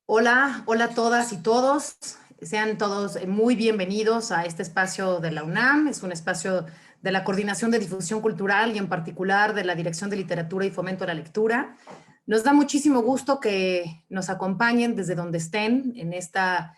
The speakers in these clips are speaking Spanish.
Hola, hola a todas y todos. Sean todos muy bienvenidos a este espacio de la UNAM. Es un espacio de la Coordinación de Difusión Cultural y en particular de la Dirección de Literatura y Fomento a la Lectura. Nos da muchísimo gusto que nos acompañen desde donde estén en esta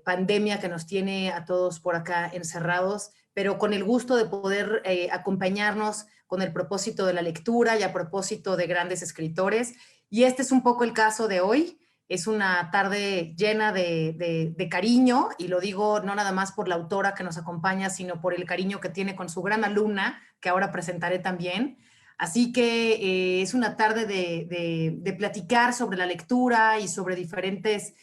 pandemia que nos tiene a todos por acá encerrados, pero con el gusto de poder acompañarnos con el propósito de la lectura y a propósito de grandes escritores. Y este es un poco el caso de hoy. Es una tarde llena de cariño, y lo digo no nada más por la autora que nos acompaña, sino por el cariño que tiene con su gran alumna, que ahora presentaré también. Así que es una tarde de platicar sobre la lectura y sobre diferentes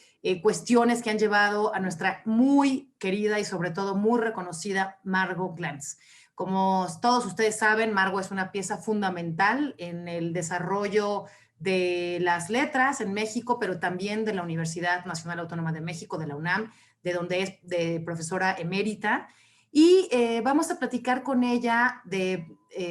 cuestiones que han llevado a nuestra muy querida y sobre todo muy reconocida Margot Glantz. Como todos ustedes saben, Margot es una pieza fundamental en el desarrollo de las letras en México, pero también de la Universidad Nacional Autónoma de México, de la UNAM, de donde es de profesora emérita. Y vamos a platicar con ella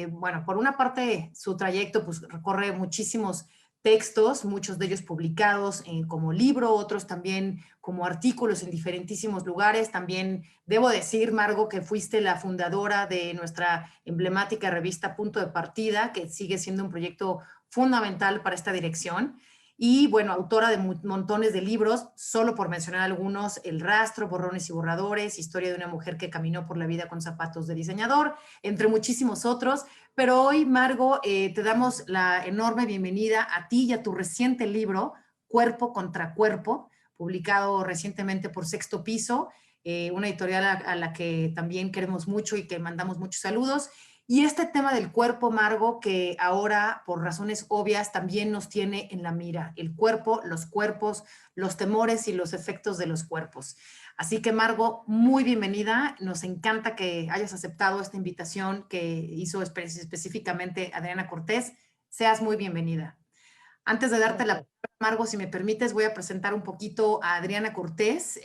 bueno, por una parte su trayecto pues recorre muchísimos textos, muchos de ellos publicados como libro, otros también como artículos en diferentísimos lugares. También debo decir, Margot, que fuiste la fundadora de nuestra emblemática revista Punto de Partida, que sigue siendo un proyecto fundamental para esta dirección. Y bueno, autora de montones de libros, solo por mencionar algunos: El rastro, Borrones y borradores, Historia de una mujer que caminó por la vida con zapatos de diseñador, entre muchísimos otros. Pero hoy, Margot, te damos la enorme bienvenida a ti y a tu reciente libro, Cuerpo contra Cuerpo, publicado recientemente por Sexto Piso, una editorial a la que también queremos mucho y que mandamos muchos saludos. Y este tema del cuerpo, Margot, que ahora, por razones obvias, también nos tiene en la mira: el cuerpo, los cuerpos, los temores y los efectos de los cuerpos. Así que, Margot, muy bienvenida. Nos encanta que hayas aceptado esta invitación que hizo específicamente Adriana Cortés. Seas muy bienvenida. Antes de darte la Gracias. palabra, Margot, si me permites, voy a presentar un poquito a Adriana Cortés,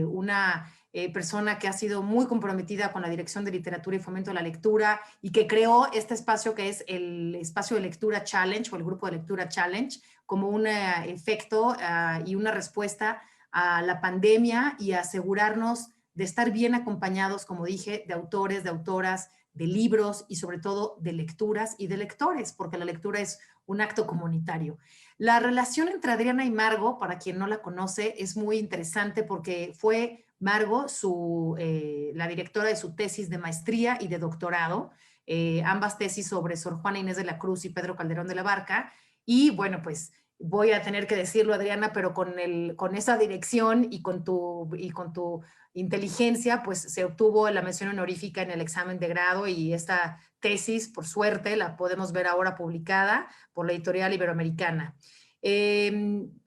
una persona que ha sido muy comprometida con la Dirección de Literatura y Fomento a la Lectura, y que creó este espacio que es el Espacio de Lectura Challenge, o el Grupo de Lectura Challenge, como un efecto y una respuesta a la pandemia, y a asegurarnos de estar bien acompañados, como dije, de autores, de autoras, de libros y sobre todo de lecturas y de lectores, porque la lectura es un acto comunitario. La relación entre Adriana y Margot, para quien no la conoce, es muy interesante porque fue Margot la directora de su tesis de maestría y de doctorado, ambas tesis sobre Sor Juana Inés de la Cruz y Pedro Calderón de la Barca. Y bueno, pues voy a tener que decirlo, Adriana, pero con esa dirección y con tu inteligencia, pues se obtuvo la mención honorífica en el examen de grado, y esta tesis, por suerte, la podemos ver ahora publicada por la editorial Iberoamericana.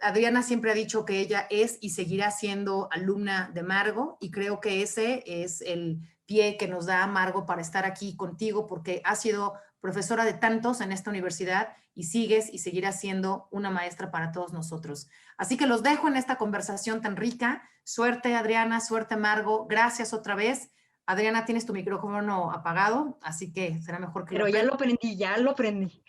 Adriana siempre ha dicho que ella es y seguirá siendo alumna de Margot, y creo que ese es el pie que nos da Margot para estar aquí contigo, porque has sido profesora de tantos en esta universidad y sigues y seguirás siendo una maestra para todos nosotros. Así que los dejo en esta conversación tan rica. Suerte, Adriana, suerte, Margot. Gracias otra vez. Adriana, tienes tu micrófono apagado, así que será mejor que lo Pero ya prendas. lo aprendí, ya lo aprendí.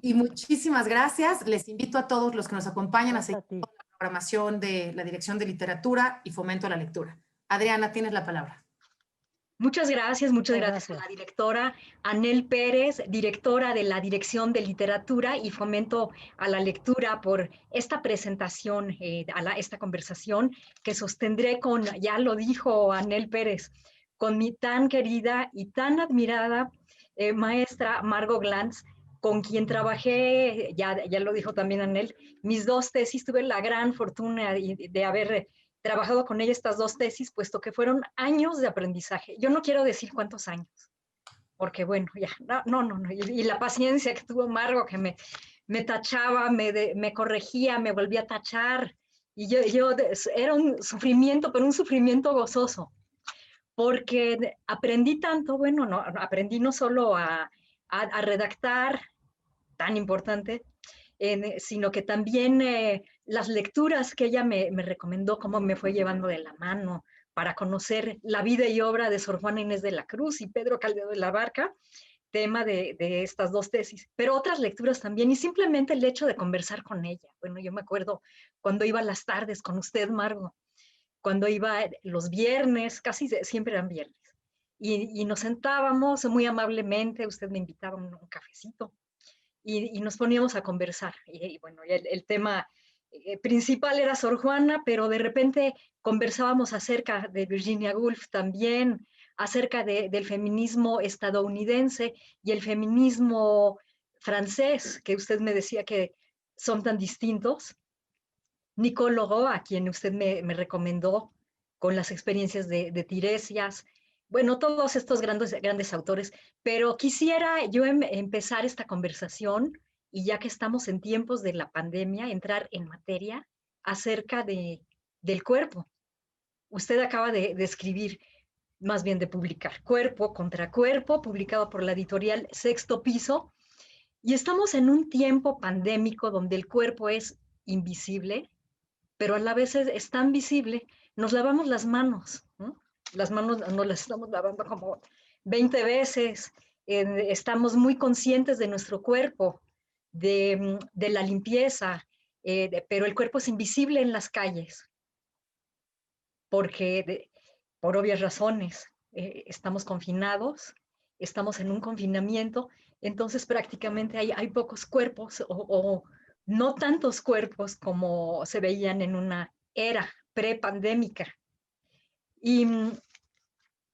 Y muchísimas gracias. Les invito a todos los que nos acompañan a Gracias seguir a ti. la programación de la Dirección de Literatura y Fomento a la Lectura. Adriana, tienes la palabra. Muchas Muchas gracias a la gracias. directora Anel Pérez, directora de la Dirección de Literatura y Fomento a la Lectura, por esta presentación, esta conversación que sostendré con, ya lo dijo Anel Pérez, con mi tan querida y tan admirada maestra Margot Glantz, con quien trabajé, ya lo dijo también Anel, mis dos tesis. Tuve la gran fortuna de haber trabajado con ella estas dos tesis, puesto que fueron años de aprendizaje. Yo no quiero decir cuántos años, porque bueno, ya, no. Y la paciencia que tuvo Margo, que me tachaba, me corregía, me volvía a tachar. Y era un sufrimiento, pero un sufrimiento gozoso, porque aprendí tanto. Bueno, no, aprendí no solo a redactar, tan importante, sino que también las lecturas que ella me recomendó, cómo me fue llevando de la mano para conocer la vida y obra de Sor Juana Inés de la Cruz y Pedro Calderón de la Barca, tema de estas dos tesis, pero otras lecturas también, y simplemente el hecho de conversar con ella. Bueno, yo me acuerdo cuando iba a las tardes con usted, Margo, cuando iba los viernes, casi siempre eran viernes, y nos sentábamos muy amablemente, usted me invitaba a un cafecito, y nos poníamos a conversar. Y bueno, el tema principal era Sor Juana, pero de repente conversábamos acerca de Virginia Woolf también, acerca del feminismo estadounidense y el feminismo francés, que usted me decía que son tan distintos. Nicole Leroux, a quien usted me recomendó, con las experiencias de Tiresias, bueno, todos estos grandes autores, pero quisiera yo empezar esta conversación, y ya que estamos en tiempos de la pandemia, entrar en materia acerca del cuerpo. Usted acaba de escribir, más bien de publicar, Cuerpo contra Cuerpo, publicado por la editorial Sexto Piso, y estamos en un tiempo pandémico donde el cuerpo es invisible, pero a la vez es tan visible. Nos lavamos las manos, ¿no? Las manos nos las estamos lavando como 20 veces, estamos muy conscientes de nuestro cuerpo, de la limpieza, pero el cuerpo es invisible en las calles, porque por obvias razones estamos confinados, estamos en un confinamiento, entonces prácticamente hay pocos cuerpos o no tantos cuerpos como se veían en una era prepandémica. Y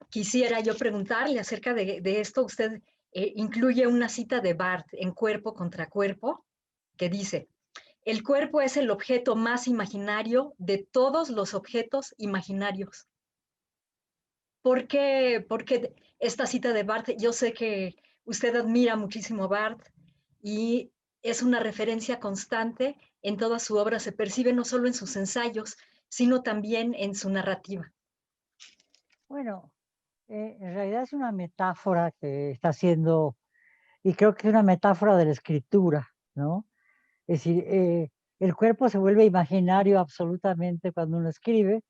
quisiera yo preguntarle acerca de esto. Usted incluye una cita de Barthes en Cuerpo contra Cuerpo, que dice: el cuerpo es el objeto más imaginario de todos los objetos imaginarios. ¿Por qué esta cita de Barthes? Yo sé que usted admira muchísimo a Barthes y es una referencia constante en toda su obra, se percibe no solo en sus ensayos, sino también en su narrativa. Bueno, en realidad es una metáfora que está haciendo, y creo que es una metáfora de la escritura, ¿no? Es decir, el cuerpo se vuelve imaginario absolutamente cuando uno escribe,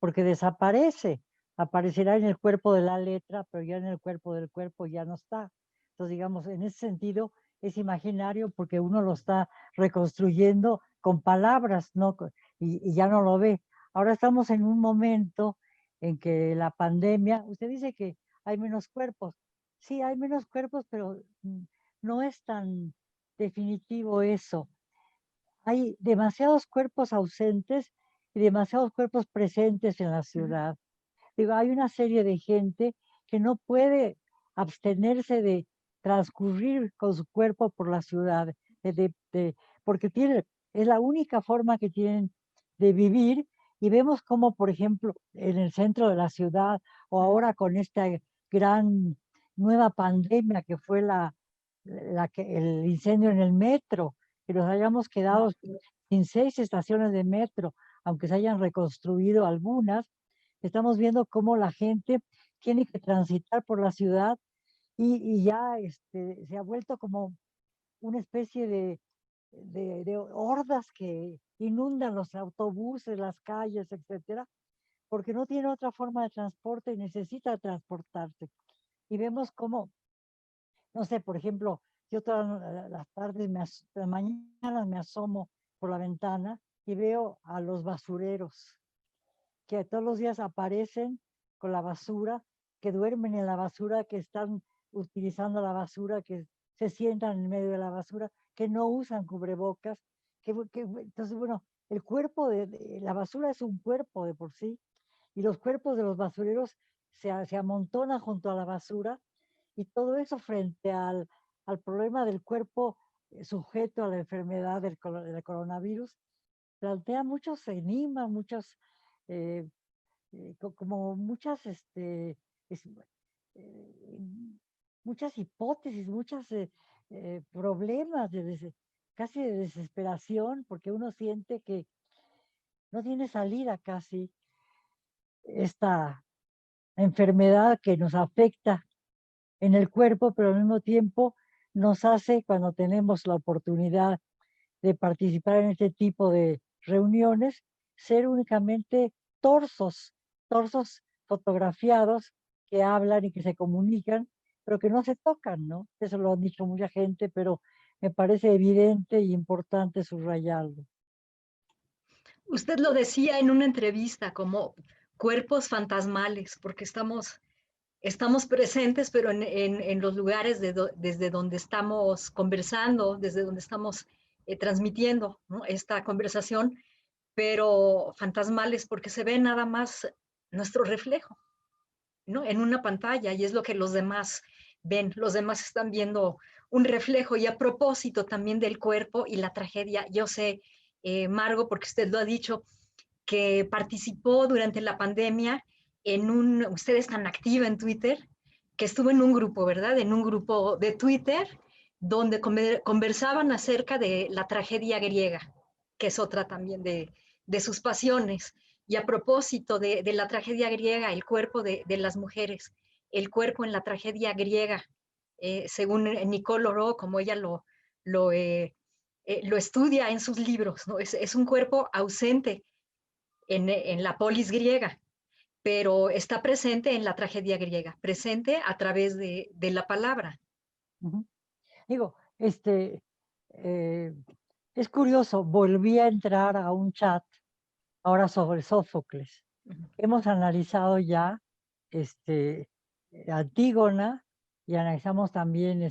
porque desaparece. Aparecerá en el cuerpo de la letra, pero ya en el cuerpo del cuerpo ya no está. Entonces, digamos, en ese sentido es imaginario porque uno lo está reconstruyendo con palabras, ¿no? Y ya no lo ve. Ahora estamos en un momento en que la pandemia, usted dice que hay menos cuerpos. Sí, hay menos cuerpos, pero no es tan definitivo eso. Hay demasiados cuerpos ausentes y demasiados cuerpos presentes en la ciudad. Digo, hay una serie de gente que no puede abstenerse de transcurrir con su cuerpo por la ciudad, porque es la única forma que tienen de vivir. Y vemos como, por ejemplo, en el centro de la ciudad, o ahora con esta gran nueva pandemia que fue el incendio en el metro, que nos hayamos quedado sin 6 estaciones de metro, aunque se hayan reconstruido algunas. Estamos viendo cómo la gente tiene que transitar por la ciudad y ya se ha vuelto como una especie de hordas que inundan los autobuses, las calles, etcétera, porque no tiene otra forma de transporte y necesita transportarse. Y vemos cómo, no sé, por ejemplo, yo todas las tardes, las mañanas me asomo por la ventana y veo a los basureros que todos los días aparecen con la basura, que duermen en la basura, que están utilizando la basura, que se sientan en medio de la basura, que no usan cubrebocas, entonces, bueno, el cuerpo de la basura es un cuerpo de por sí, y los cuerpos de los basureros se amontonan junto a la basura, y todo eso frente al problema del cuerpo sujeto a la enfermedad del coronavirus, plantea muchos enigmas, eh, como muchas, eh, muchas hipótesis, muchos problemas casi de desesperación, porque uno siente que no tiene salida casi esta enfermedad que nos afecta en el cuerpo, pero al mismo tiempo nos hace, cuando tenemos la oportunidad de participar en este tipo de reuniones, ser únicamente torsos fotografiados que hablan y que se comunican, pero que no se tocan, ¿no? Eso lo han dicho mucha gente, pero me parece evidente e importante subrayarlo. Usted lo decía en una entrevista como cuerpos fantasmales, porque estamos presentes, pero en los lugares desde donde estamos conversando, desde donde estamos transmitiendo, ¿no?, esta conversación, pero fantasmales porque se ve nada más nuestro reflejo, ¿no?, en una pantalla, y es lo que los demás ven. Los demás están viendo un reflejo. Y a propósito también del cuerpo y la tragedia, yo sé, Margo, porque usted lo ha dicho, que participó durante la pandemia usted es tan activa en Twitter, que estuvo en un grupo, ¿verdad? En un grupo de Twitter donde conversaban acerca de la tragedia griega, que es otra también de sus pasiones. Y a propósito de la tragedia griega, el cuerpo de las mujeres, el cuerpo en la tragedia griega, según Nicole Oro, como ella lo estudia en sus libros, ¿no? Es un cuerpo ausente en la polis griega, pero está presente en la tragedia griega, presente a través de la palabra. Digo, es curioso, volví a entrar a un chat ahora sobre Sófocles. Hemos analizado ya Antígona y analizamos también,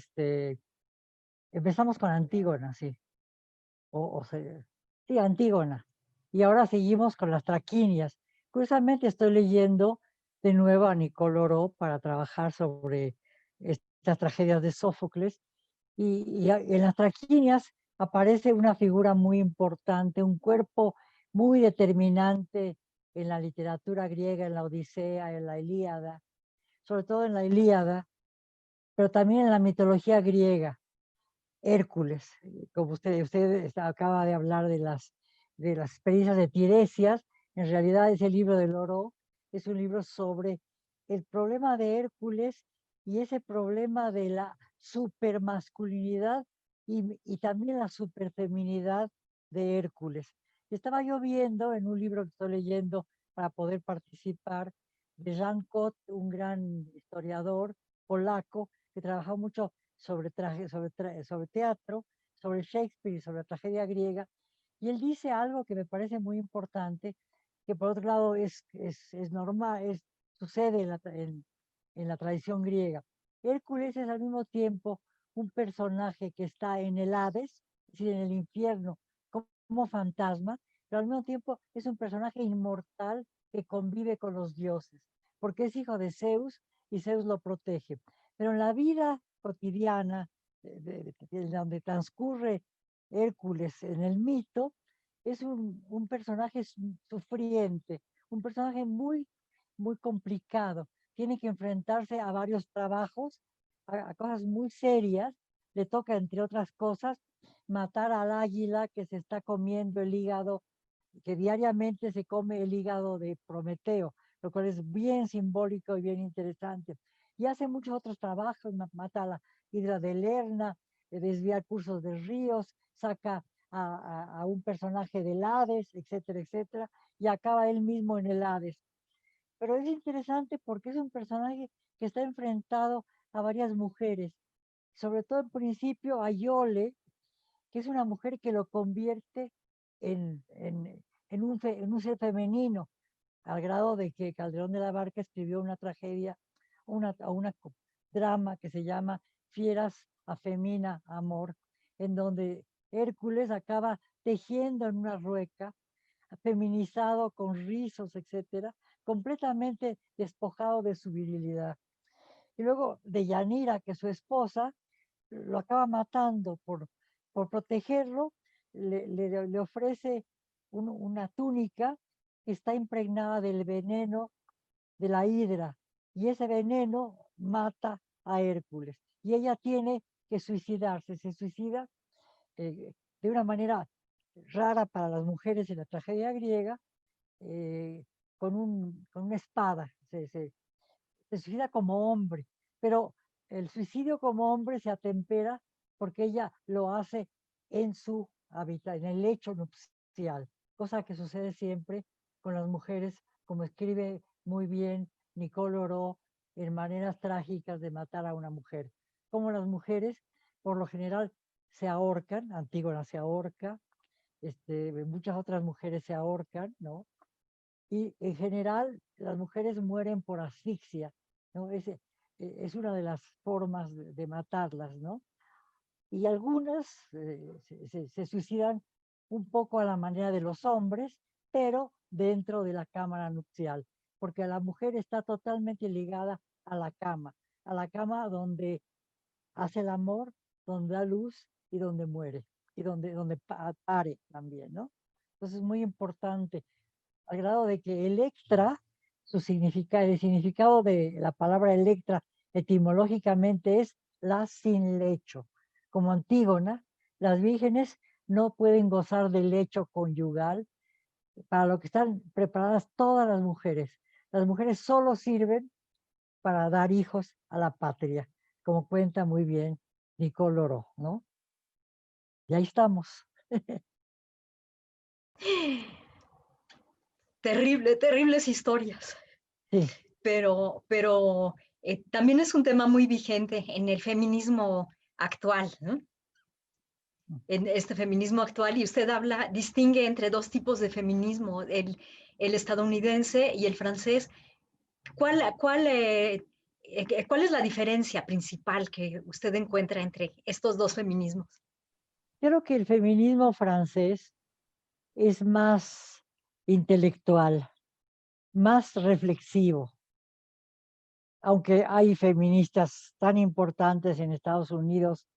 empezamos con Antígona, sí, sí, Antígona. Y ahora seguimos con las traquinias. Curiosamente estoy leyendo de nuevo a Nicole Oro para trabajar sobre estas tragedias de Sófocles. Y en las traquinias aparece una figura muy importante, un cuerpo muy determinante en la literatura griega, en la Odisea, en la Ilíada, sobre todo en la Ilíada, pero también en la mitología griega. Hércules, como usted acaba de hablar de las experiencias de Tiresias. En realidad ese libro del Oro es un libro sobre el problema de Hércules y ese problema de la supermasculinidad y también la superfeminidad de Hércules. Estaba yo viendo en un libro que estoy leyendo para poder participar, de Jan Kot, un gran historiador polaco que trabajó mucho sobre teatro, sobre Shakespeare y sobre la tragedia griega. Y él dice algo que me parece muy importante, que por otro lado es normal, sucede en la tradición griega. Hércules es al mismo tiempo un personaje que está en el Hades, es decir, en el infierno, como fantasma, pero al mismo tiempo es un personaje inmortal que convive con los dioses, porque es hijo de Zeus y Zeus lo protege. Pero en la vida cotidiana, donde transcurre Hércules en el mito, es un personaje sufriente, un personaje muy complicado. Tiene que enfrentarse a varios trabajos, a cosas muy serias. Le toca, entre otras cosas, matar al águila que se está comiendo el hígado, que diariamente se come el hígado de Prometeo, lo cual es bien simbólico y bien interesante. Y hace muchos otros trabajos, mata a la hidra de Lerna, desvía cursos de ríos, saca a un personaje del Hades, etcétera, etcétera, y acaba él mismo en el Hades. Pero es interesante porque es un personaje que está enfrentado a varias mujeres, sobre todo en principio a Iole, que es una mujer que lo convierte en un ser femenino, al grado de que Calderón de la Barca escribió una tragedia, una drama que se llama Fieras a Femina Amor, en donde Hércules acaba tejiendo en una rueca, feminizado con rizos, etcétera, completamente despojado de su virilidad. Y luego de Yanira, que es su esposa, lo acaba matando por protegerlo, le ofrece una túnica que está impregnada del veneno de la hidra, y ese veneno mata a Hércules. Y ella tiene que suicidarse, se suicida de una manera rara para las mujeres en la tragedia griega, con una espada, se suicida como hombre, pero el suicidio como hombre se atempera porque ella lo hace en su hábitat, en el lecho nupcial, cosa que sucede siempre con las mujeres, como escribe muy bien Nicole Oro en maneras trágicas de matar a una mujer. Como las mujeres, por lo general, se ahorcan, Antígona se ahorca, muchas otras mujeres se ahorcan, ¿no? Y en general las mujeres mueren por asfixia, ¿no? Es una de las formas de matarlas, ¿no? Y algunas se suicidan un poco a la manera de los hombres, pero dentro de la cámara nupcial, porque la mujer está totalmente ligada a la cama donde hace el amor, donde da luz y donde muere, y donde pare también, ¿no? Entonces es muy importante, al grado de que Electra, el significado de la palabra Electra etimológicamente es la sin lecho. Como Antígona, las vírgenes no pueden gozar del lecho conyugal, para lo que están preparadas todas las mujeres. Las mujeres solo sirven para dar hijos a la patria, como cuenta muy bien Nicole Loro, ¿no? Y ahí estamos. Terribles historias. Sí. Pero también es un tema muy vigente en el feminismo actual, ¿no? En este feminismo actual, y usted distingue entre dos tipos de feminismo, el estadounidense y el francés. ¿Cuál es la diferencia principal que usted encuentra entre estos dos feminismos? Creo que el feminismo francés es más intelectual, más reflexivo, aunque hay feministas tan importantes en Estados Unidos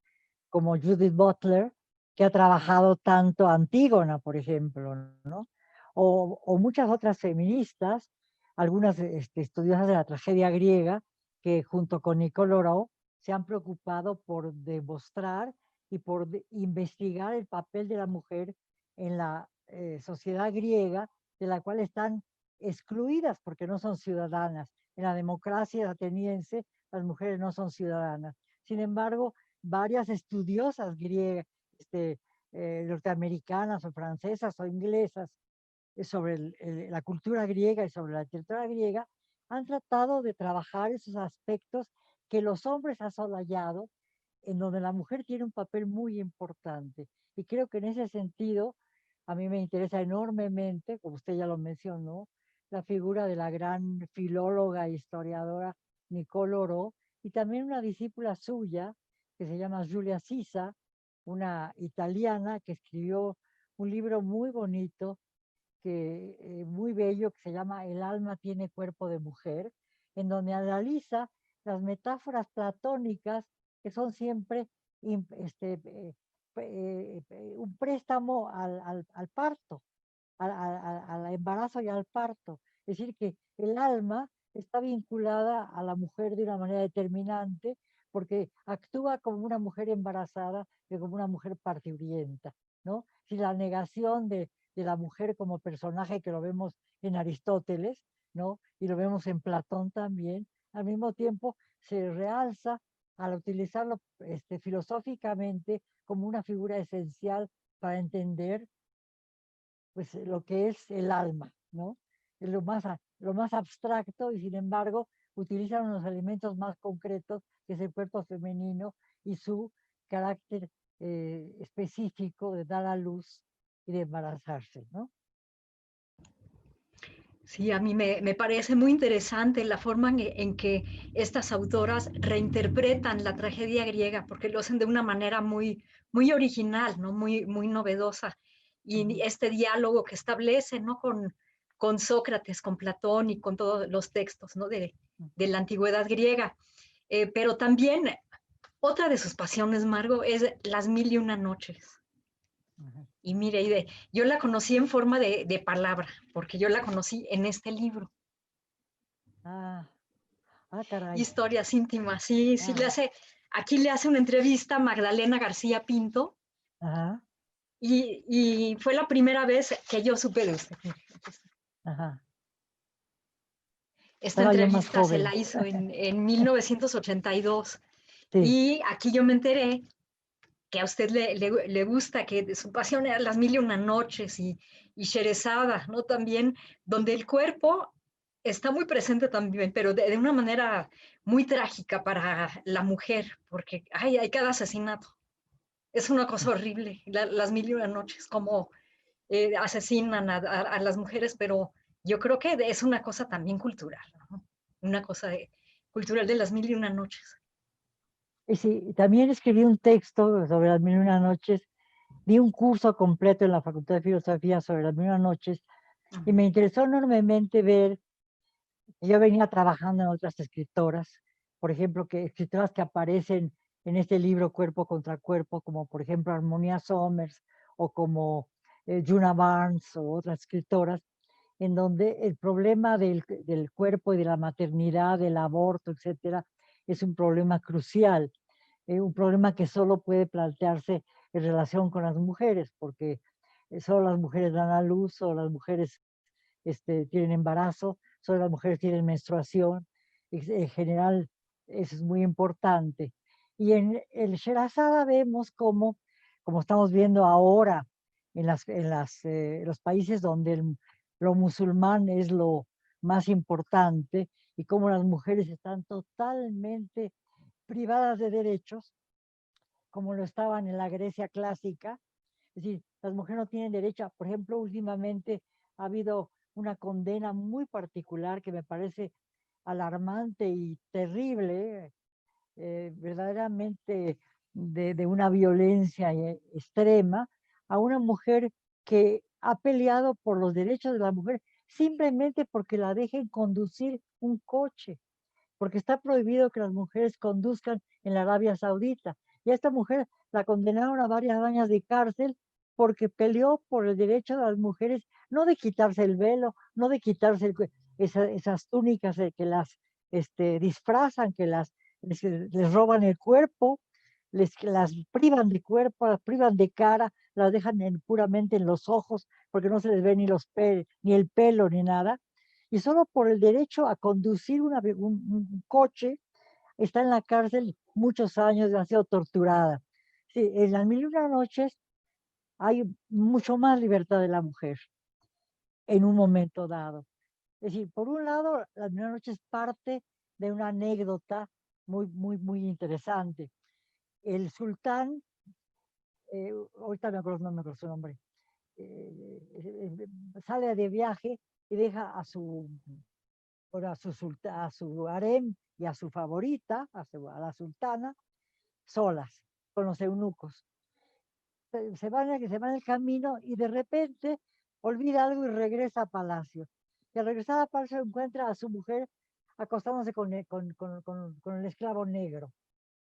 como Judith Butler, que ha trabajado tanto Antígona, por ejemplo, ¿no? O muchas otras feministas, algunas estudiosas de la tragedia griega, que junto con Nicole Loro se han preocupado por demostrar y por investigar el papel de la mujer en la sociedad griega, de la cual están excluidas porque no son ciudadanas. En la democracia ateniense, las mujeres no son ciudadanas. Sin embargo, varias estudiosas griegas, norteamericanas o francesas o inglesas, sobre la cultura griega y sobre la literatura griega, han tratado de trabajar esos aspectos que los hombres han solayado, en donde la mujer tiene un papel muy importante. Y creo que en ese sentido, a mí me interesa enormemente, como usted ya lo mencionó, la figura de la gran filóloga e historiadora Nicole Loro, y también una discípula suya, que se llama Giulia Sisa, una italiana que escribió un libro muy bonito, muy bello, que se llama El alma tiene cuerpo de mujer, en donde analiza las metáforas platónicas que son siempre un préstamo al parto, al embarazo y al parto. Es decir, que el alma está vinculada a la mujer de una manera determinante porque actúa como una mujer embarazada y como una mujer parturienta, ¿no? Si la negación de la mujer como personaje, que lo vemos en Aristóteles, ¿no? Y lo vemos en Platón también, al mismo tiempo se realza al utilizarlo filosóficamente como una figura esencial para entender pues lo que es el alma, ¿no? Es lo más abstracto, y sin embargo utilizan unos elementos más concretos, que es el cuerpo femenino y su carácter específico de dar a luz y de embarazarse, ¿no? Sí, a mí me parece muy interesante la forma en que estas autoras reinterpretan la tragedia griega, porque lo hacen de una manera muy original, ¿no? Muy novedosa. Y este diálogo que establecen, ¿no? Con Sócrates, con Platón y con todos los textos, ¿no? de la antigüedad griega. Pero también otra de sus pasiones, Margo, es Las mil y una noches. Y mire, yo la conocí en forma de palabra, porque yo la conocí en este libro. Caray. Historias íntimas, sí, aquí le hace una entrevista a Magdalena García Pinto. Ajá. Y fue la primera vez que yo supe de usted. Ajá. Esta entrevista se la hizo en 1982. Sí. Y aquí yo me enteré que a usted le gusta, que su pasión era Las mil y una noches y Sherezada, ¿no? También, donde el cuerpo está muy presente también, pero de una manera muy trágica para la mujer, porque hay cada asesinato. Es una cosa horrible, las mil y una noches, como asesinan a las mujeres, pero yo creo que es una cosa también cultural, ¿no? Una cosa cultural de las mil y una noches. Y sí, también escribí un texto sobre las mil y una noches, di un curso completo en la Facultad de Filosofía sobre las mil y una noches, y me interesó enormemente ver, yo venía trabajando en otras escritoras, por ejemplo, que escritoras que aparecen en este libro Cuerpo contra Cuerpo, como por ejemplo Harmonia Somers o como Juna Barnes o otras escritoras, en donde el problema del cuerpo y de la maternidad, del aborto, etcétera, es un problema crucial, un problema que solo puede plantearse en relación con las mujeres, porque solo las mujeres dan a luz, solo las mujeres tienen embarazo, solo las mujeres tienen menstruación, en general eso es muy importante. Y en el Sherazada vemos como estamos viendo ahora en los países donde lo musulmán es lo más importante y cómo las mujeres están totalmente privadas de derechos, como lo estaban en la Grecia clásica. Es decir, las mujeres no tienen derecho. Por ejemplo, últimamente ha habido una condena muy particular que me parece alarmante y terrible, verdaderamente de una violencia extrema, a una mujer que ha peleado por los derechos de la mujer simplemente porque la dejen conducir un coche, porque está prohibido que las mujeres conduzcan en la Arabia Saudita. Y a esta mujer la condenaron a varios años de cárcel porque peleó por el derecho de las mujeres, no de quitarse el velo, no de quitarse esas túnicas que las disfrazan, que les roban el cuerpo, las privan de cuerpo, las privan de cara, las dejan puramente en los ojos porque no se les ve ni el pelo ni nada. Y solo por el derecho a conducir un coche está en la cárcel muchos años y ha sido torturada. Sí, en las mil y una noches hay mucho más libertad de la mujer en un momento dado. Es decir, por un lado, las mil y una noches parte de una anécdota muy interesante. El sultán, ahorita no me acuerdo su nombre, sale de viaje y deja a su harem y a su favorita, a la sultana, solas, con los eunucos. Se van el camino y de repente olvida algo y regresa a palacio. Y al regresar a palacio encuentra a su mujer acostándose con el esclavo negro.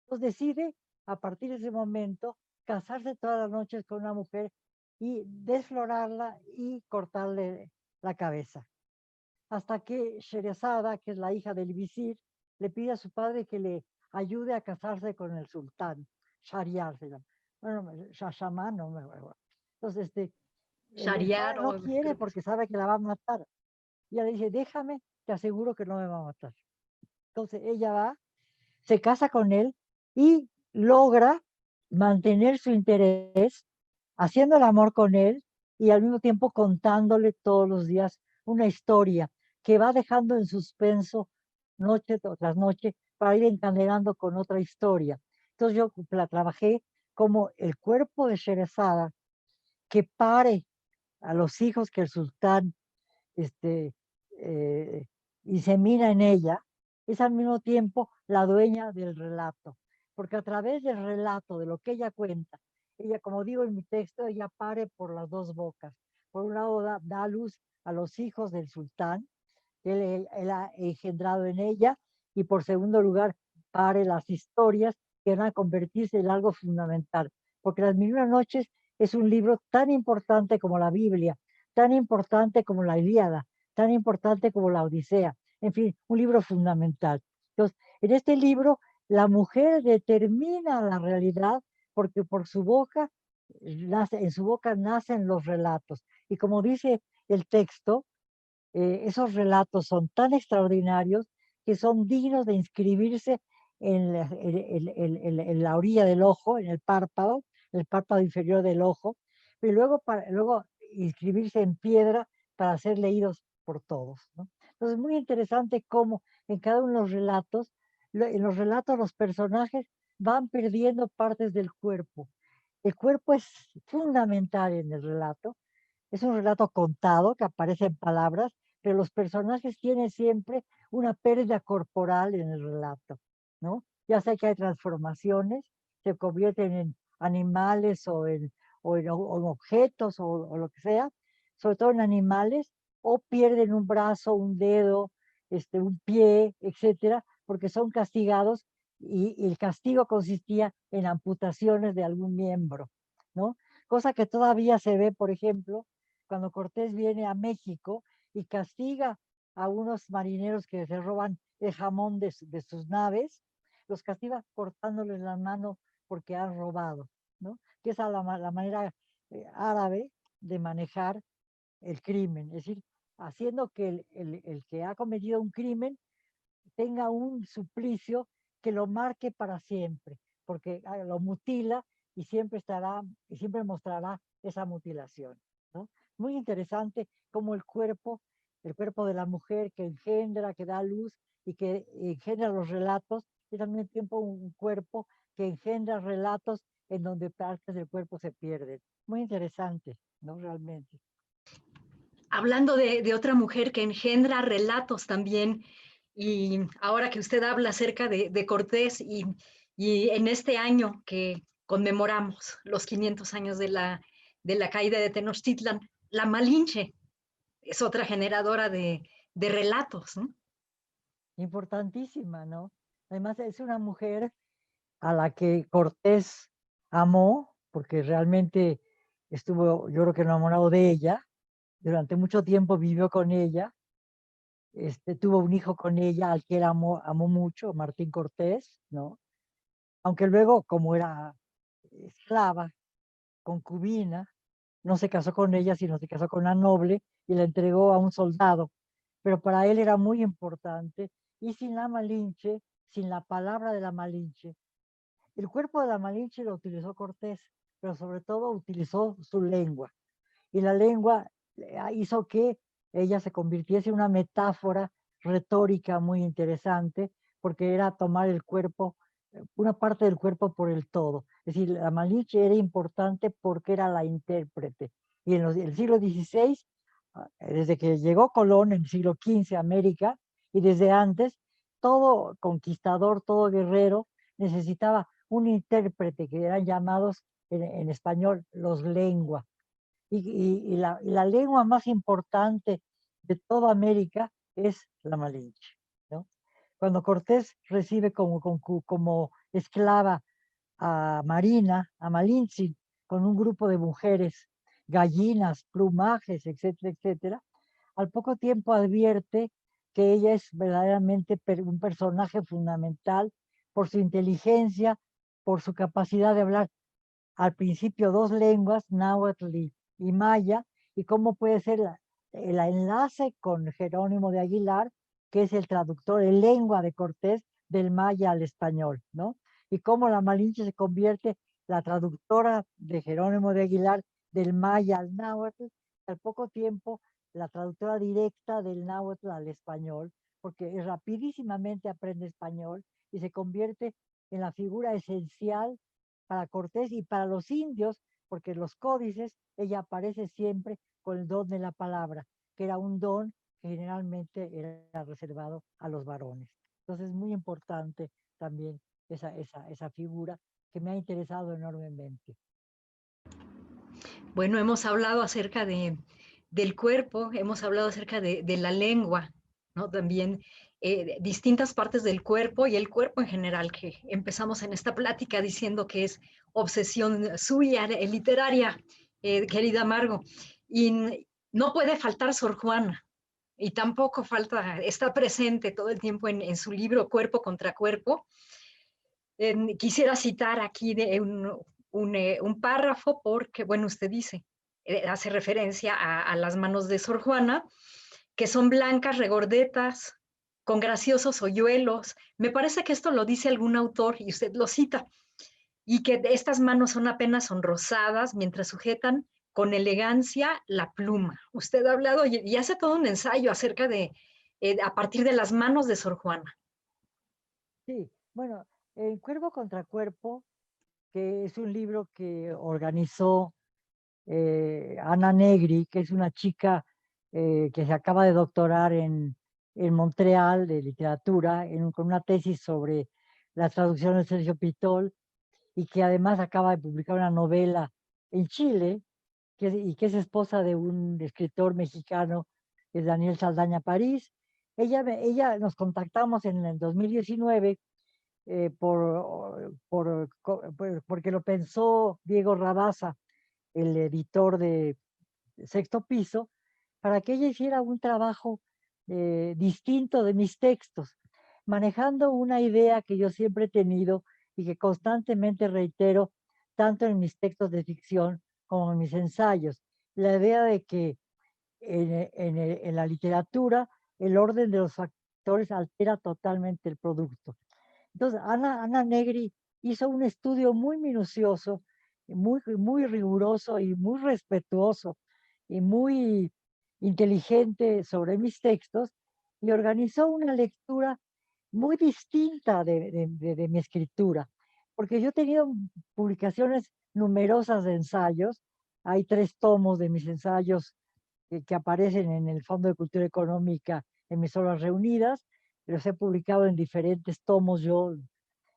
Entonces decide, a partir de ese momento, casarse todas las noches con una mujer y desflorarla y cortarle la cabeza. Hasta que Sherazada, que es la hija del visir, le pide a su padre que le ayude a casarse con el sultán, Shahriar se llama. Bueno, Shashamán, no me acuerdo. Entonces, el Shariar, padre no quiere porque sabe que la va a matar. Y ella le dice, déjame, te aseguro que no me va a matar. Entonces ella va, se casa con él y logra mantener su interés, haciendo el amor con él y al mismo tiempo contándole todos los días una historia que va dejando en suspenso noche tras noche para ir encadenando con otra historia. Entonces yo la trabajé como el cuerpo de Sherazada que pare a los hijos que el sultán eh, insemina en ella, es al mismo tiempo la dueña del relato, porque a través del relato, de lo que ella cuenta, ella, como digo en mi texto, ella pare por las dos bocas. Por un lado da luz a los hijos del sultán, que él ha engendrado en ella, y por segundo lugar, pare las historias que van a convertirse en algo fundamental, porque Las Mil y Una Noches es un libro tan importante como la Biblia, tan importante como la Ilíada, tan importante como la Odisea, en fin, un libro fundamental. Entonces, en este libro, la mujer determina la realidad porque por su boca, en su boca nacen los relatos. Y como dice el texto, esos relatos son tan extraordinarios que son dignos de inscribirse en la orilla del ojo, en el párpado inferior del ojo, y luego inscribirse en piedra para ser leídos por todos, ¿no? Entonces, muy interesante cómo en cada uno de los relatos, en los relatos los personajes van perdiendo partes del cuerpo. El cuerpo es fundamental en el relato. Es un relato contado que aparece en palabras, pero los personajes tienen siempre una pérdida corporal en el relato, ¿no? Ya sea que hay transformaciones, se convierten en animales o en objetos o lo que sea, sobre todo en animales, o pierden un brazo, un dedo, un pie, etcétera, porque son castigados y el castigo consistía en amputaciones de algún miembro, ¿no? Cosa que todavía se ve, por ejemplo, cuando Cortés viene a México y castiga a unos marineros que se roban el jamón de sus naves, los castiga cortándoles la mano porque han robado, ¿no? Que es la manera árabe de manejar el crimen, es decir, haciendo que el que ha cometido un crimen tenga un suplicio que lo marque para siempre, porque lo mutila y siempre estará y siempre mostrará esa mutilación, ¿no? Muy interesante cómo el cuerpo de la mujer que engendra, que da luz y que engendra los relatos, es al mismo tiempo un cuerpo que engendra relatos en donde partes del cuerpo se pierden. Muy interesante, ¿no? Realmente. Hablando de otra mujer que engendra relatos también, y ahora que usted habla acerca de Cortés y en este año que conmemoramos los 500 años de la caída de Tenochtitlan, la Malinche es otra generadora de relatos, ¿no? Importantísima, ¿no? Además es una mujer a la que Cortés amó, porque realmente estuvo, yo creo que enamorado de ella, durante mucho tiempo vivió con ella, tuvo un hijo con ella al que él amó mucho, Martín Cortés, ¿no? Aunque luego, como era esclava, concubina, no se casó con ella, sino se casó con una noble y la entregó a un soldado. Pero para él era muy importante, y sin la Malinche, sin la palabra de la Malinche, el cuerpo de la Malinche lo utilizó Cortés, pero sobre todo utilizó su lengua. Y la lengua hizo que ella se convirtiese en una metáfora retórica muy interesante, porque era tomar el cuerpo, una parte del cuerpo por el todo. Es decir, la Malinche era importante porque era la intérprete. Y en el siglo XVI, desde que llegó Colón en el siglo XV a América, y desde antes, todo conquistador, todo guerrero necesitaba un intérprete, que eran llamados en español los lengua. Y la lengua más importante de toda América es la Malinche, ¿no? Cuando Cortés recibe como esclava a Marina, a Malinche, con un grupo de mujeres, gallinas, plumajes, etcétera, etcétera, al poco tiempo advierte que ella es verdaderamente un personaje fundamental por su inteligencia, por su capacidad de hablar al principio dos lenguas, náhuatl y maya, y cómo puede ser el enlace con Jerónimo de Aguilar, que es el traductor en lengua de Cortés del maya al español, ¿no? Y cómo la Malinche se convierte la traductora de Jerónimo de Aguilar del maya al náhuatl, al poco tiempo la traductora directa del náhuatl al español, porque rapidísimamente aprende español y se convierte en la figura esencial para Cortés y para los indios, porque en los códices ella aparece siempre con el don de la palabra, que era un don que generalmente era reservado a los varones. Entonces es muy importante también esa figura que me ha interesado enormemente. Bueno, hemos hablado acerca del cuerpo, hemos hablado acerca de la lengua, ¿no? También distintas partes del cuerpo y el cuerpo en general, que empezamos en esta plática diciendo que es obsesión suya, literaria, querida Margo. Y no puede faltar Sor Juana, y tampoco está presente todo el tiempo en su libro Cuerpo contra Cuerpo. Quisiera citar aquí un párrafo porque, bueno, usted dice, hace referencia a las manos de Sor Juana, que son blancas, regordetas, con graciosos hoyuelos. Me parece que esto lo dice algún autor y usted lo cita, y que estas manos son apenas sonrosadas mientras sujetan con elegancia la pluma. Usted ha hablado y hace todo un ensayo acerca de, a partir de las manos de Sor Juana. Sí, bueno, en Cuerpo contra Cuerpo, que es un libro que organizó Ana Negri, que es una chica que se acaba de doctorar en Montreal de literatura, con una tesis sobre la traducción de Sergio Pitol, y que además acaba de publicar una novela en Chile, y que es esposa de un escritor mexicano, que es Daniel Saldaña París. Ella nos contactamos en el 2019 porque lo pensó Diego Rabasa, el editor de Sexto Piso, para que ella hiciera un trabajo distinto de mis textos, manejando una idea que yo siempre he tenido y que constantemente reitero, tanto en mis textos de ficción como en mis ensayos, la idea de que en la literatura el orden de los factores altera totalmente el producto. Entonces, Ana Negri hizo un estudio muy minucioso, muy riguroso y muy respetuoso y muy inteligente sobre mis textos, y organizó una lectura muy distinta de mi escritura, porque yo he tenido publicaciones numerosas de ensayos. Hay 3 tomos de mis ensayos que aparecen en el Fondo de Cultura Económica en mis obras reunidas. Los he publicado en diferentes tomos.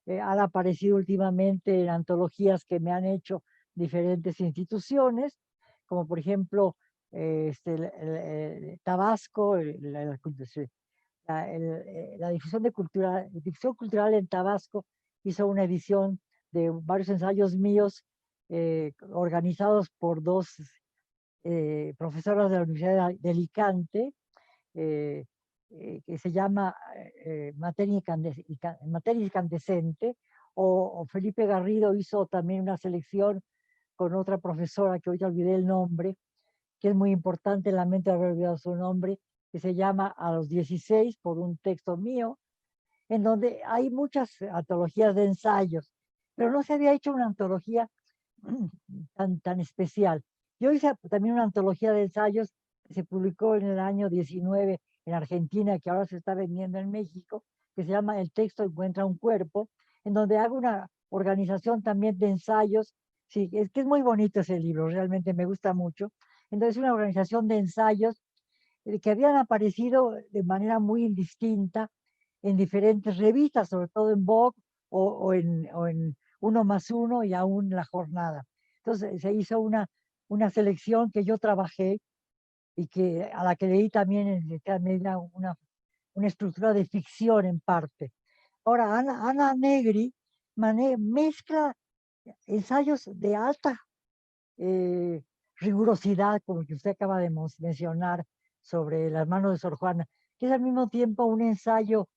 Han aparecido últimamente en antologías que me han hecho diferentes instituciones, como por ejemplo Tabasco, la difusión cultural en Tabasco hizo una edición de varios ensayos míos organizados por 2 profesoras de la Universidad de Alicante, que se llama Materia Incandescente, o Felipe Garrido hizo también una selección con otra profesora que hoy te olvidé el nombre, que es muy importante, lamento haber olvidado su nombre, que se llama A los 16, por un texto mío, en donde hay muchas antologías de ensayos, pero no se había hecho una antología tan especial. Yo hice también una antología de ensayos que se publicó en el año 19 en Argentina, que ahora se está vendiendo en México, que se llama El texto encuentra un cuerpo, en donde hago una organización también de ensayos. Sí, es que es muy bonito ese libro, realmente me gusta mucho. Entonces, una organización de ensayos que habían aparecido de manera muy indistinta en diferentes revistas, sobre todo en Vogue o en Uno más Uno y aún La Jornada. Entonces se hizo una selección que yo trabajé y a la que leí también en cierta medida una estructura de ficción en parte. Ahora, Ana Negri mezcla ensayos de alta rigurosidad, como que usted acaba de mencionar, sobre las manos de Sor Juana, que es al mismo tiempo un ensayo,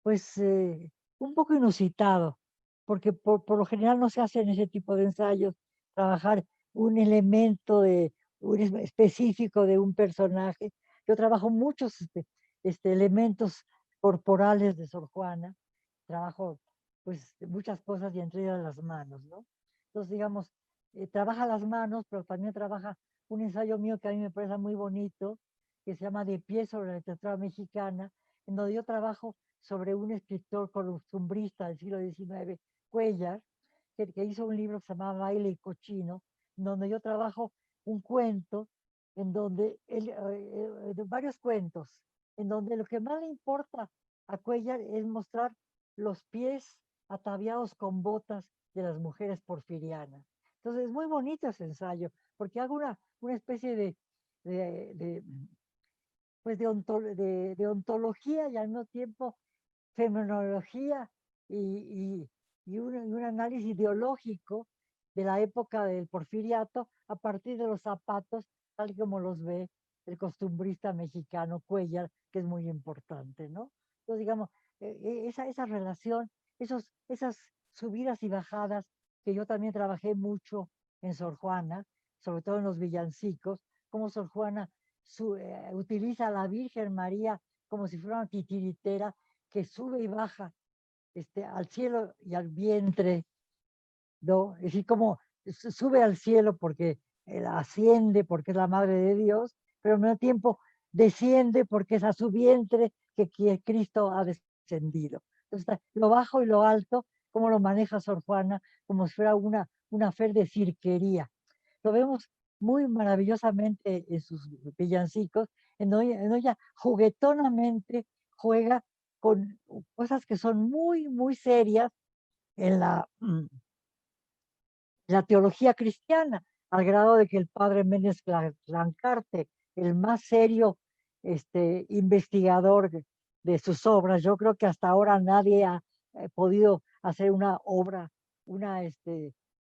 pues, un poco inusitado, porque por lo general no se hace en ese tipo de ensayos trabajar un elemento específico de un personaje. Yo trabajo muchos elementos corporales de Sor Juana, trabajo pues muchas cosas y entre ellas las manos, ¿no? Entonces, digamos, trabaja las manos, pero también trabaja un ensayo mío que a mí me parece muy bonito, que se llama De pie sobre la literatura mexicana, en donde yo trabajo sobre un escritor costumbrista del siglo XIX, Cuéllar, que hizo un libro que se llama Baile y Cochino, en donde yo trabajo un cuento, en donde varios cuentos, en donde lo que más le importa a Cuéllar es mostrar los pies ataviados con botas de las mujeres porfirianas. Entonces es muy bonito ese ensayo, porque hago una especie de, pues de ontología y al mismo tiempo fenomenología y un análisis ideológico de la época del porfiriato a partir de los zapatos, tal como los ve el costumbrista mexicano Cuéllar, que es muy importante, ¿no? Entonces, digamos, esa relación, esas subidas y bajadas, que yo también trabajé mucho en Sor Juana, sobre todo en los villancicos, como Sor Juana utiliza a la Virgen María como si fuera una titiritera que sube y baja al cielo y al vientre, ¿no? Es decir, como sube al cielo porque asciende porque es la madre de Dios, pero al mismo tiempo desciende porque es a su vientre que Cristo ha descendido. Entonces, lo bajo y lo alto, cómo lo maneja Sor Juana, como si fuera una fe de cirquería. Lo vemos muy maravillosamente en sus villancicos, en ella juguetonamente juega con cosas que son muy, muy serias en la teología cristiana, al grado de que el padre Méndez Lancarte, el más serio investigador de sus obras, yo creo que hasta ahora nadie ha podido hacer una obra, una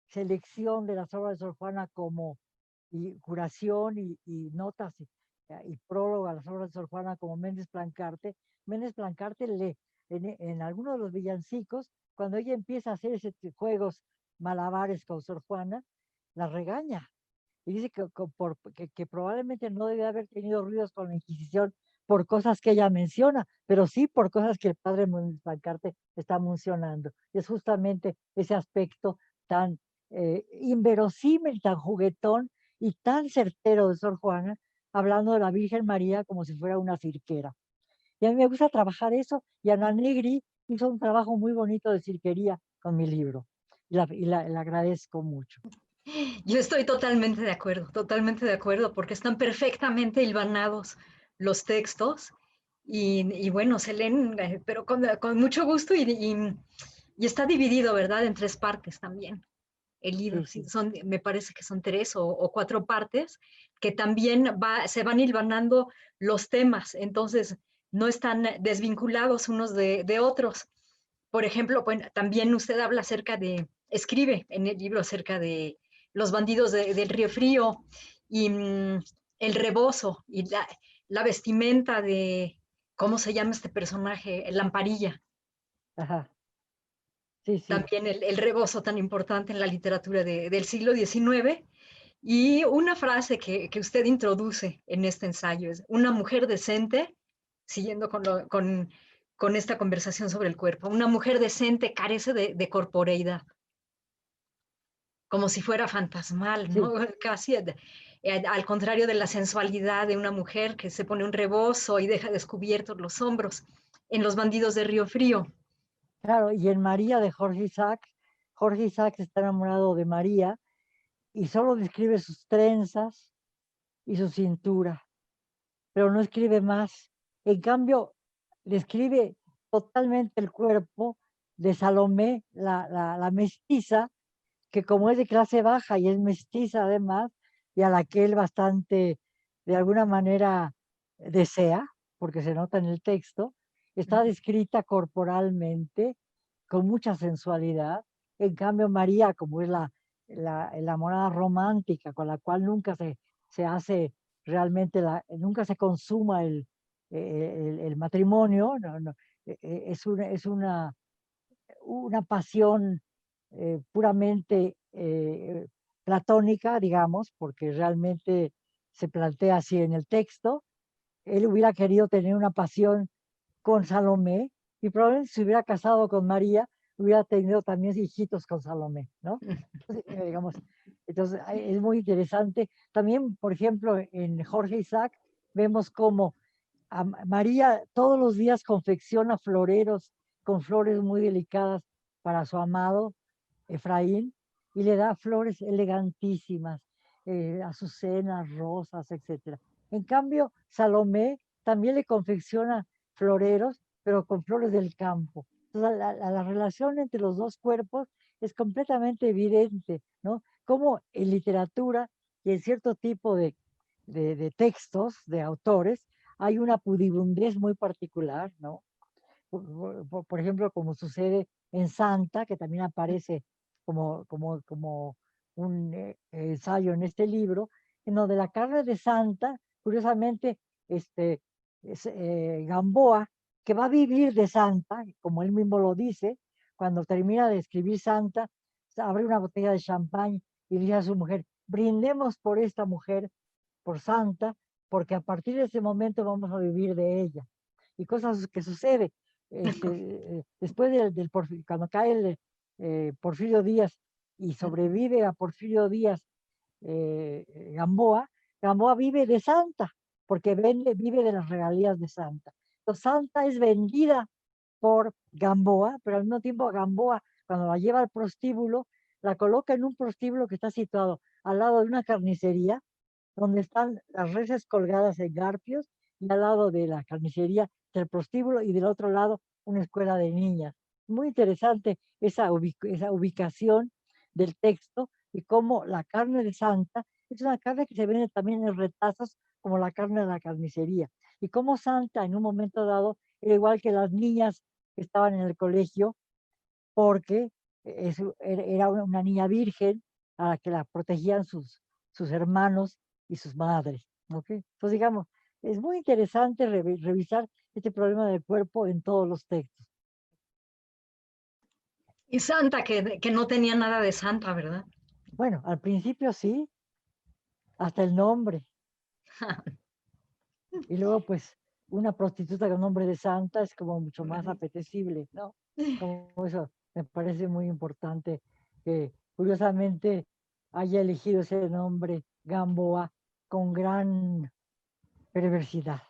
selección de las obras de Sor Juana como curación y notas y prólogo a las obras de Sor Juana como Méndez Plancarte. Méndez Plancarte en algunos de los villancicos, cuando ella empieza a hacer ese juegos malabares con Sor Juana, la regaña y dice que probablemente no debe haber tenido ruidos con la Inquisición por cosas que ella menciona, pero sí por cosas que el padre Plancarte está mencionando. Y es justamente ese aspecto tan inverosímil, tan juguetón y tan certero de Sor Juana, hablando de la Virgen María como si fuera una cirquera. Y a mí me gusta trabajar eso, y Ana Negri hizo un trabajo muy bonito de cirquería con mi libro, y la agradezco mucho. Yo estoy totalmente de acuerdo, porque están perfectamente hilvanados los textos y bueno, se leen, pero con mucho gusto y está dividido, ¿verdad? En 3 partes también. El libro, Sí, sí. me parece que son 3 o 4 partes, que también se van hilvanando los temas, entonces no están desvinculados unos de otros. Por ejemplo, bueno, también usted habla escribe en el libro acerca de los bandidos del Río Frío y el rebozo y la vestimenta de, ¿cómo se llama este personaje? Lamparilla. Ajá. Sí, sí. También el rebozo tan importante en la literatura del siglo XIX. Y una frase que usted introduce en este ensayo es: una mujer decente, siguiendo con esta conversación sobre el cuerpo, una mujer decente carece de corporeidad, como si fuera fantasmal, ¿no? Sí, Casi al contrario de la sensualidad de una mujer que se pone un rebozo y deja descubiertos los hombros en Los bandidos de Río Frío. claro. Y en María de Jorge Isaacs está enamorado de María y solo describe sus trenzas y su cintura, pero no escribe más. En cambio, describe totalmente el cuerpo de Salomé, la mestiza, que como es de clase baja y es mestiza además, y a la que él bastante, de alguna manera, desea, porque se nota en el texto, está descrita corporalmente con mucha sensualidad. En cambio, María, como es la enamorada romántica, con la cual nunca se hace realmente, nunca se consuma el matrimonio, es una pasión puramente platónica, digamos, porque realmente se plantea así en el texto. Él hubiera querido tener una pasión con Salomé y probablemente si hubiera casado con María, hubiera tenido también hijitos con Salomé, ¿no? Entonces, digamos, entonces es muy interesante. También, por ejemplo, en Jorge Isaac vemos cómo María todos los días confecciona floreros con flores muy delicadas para su amado Efraín y le da flores elegantísimas, azucenas, rosas, etc. En cambio, Salomé también le confecciona floreros, pero con flores del campo. Entonces, la relación entre los dos cuerpos es completamente evidente, ¿no? Como en literatura y en cierto tipo de textos, de autores, hay una pudibundez muy particular, ¿no? Por ejemplo, como sucede en Santa, que también aparece como un ensayo en este libro, en donde la carne de Santa, curiosamente, Gamboa, que va a vivir de Santa, como él mismo lo dice, cuando termina de escribir Santa, abre una botella de champán y dice a su mujer: brindemos por esta mujer, por Santa, porque a partir de ese momento vamos a vivir de ella. Y cosas que suceden. Después cuando cae Porfirio Díaz y sobrevive a Porfirio Díaz Gamboa. Gamboa vive de Santa, porque vive de las regalías de Santa. Entonces, Santa es vendida por Gamboa, pero al mismo tiempo Gamboa, cuando la lleva al prostíbulo, la coloca en un prostíbulo que está situado al lado de una carnicería, donde están las reses colgadas en garfios, y al lado de la carnicería del prostíbulo, y del otro lado una escuela de niñas. Muy interesante esa ubicación del texto, y cómo la carne de Santa es una carne que se vende también en retazos, como la carne de la carnicería, y cómo Santa en un momento dado era igual que las niñas que estaban en el colegio, porque era una niña virgen a la que la protegían sus hermanos y sus madres. ¿Okay? Entonces, digamos, es muy interesante revisar este problema del cuerpo en todos los textos. Y Santa, que no tenía nada de santa, ¿verdad? Bueno, al principio sí, hasta el nombre. Y luego, pues, una prostituta con nombre de santa es como mucho más apetecible, ¿no? Como eso me parece muy importante que, curiosamente, haya elegido ese nombre, Gamboa, con gran perversidad.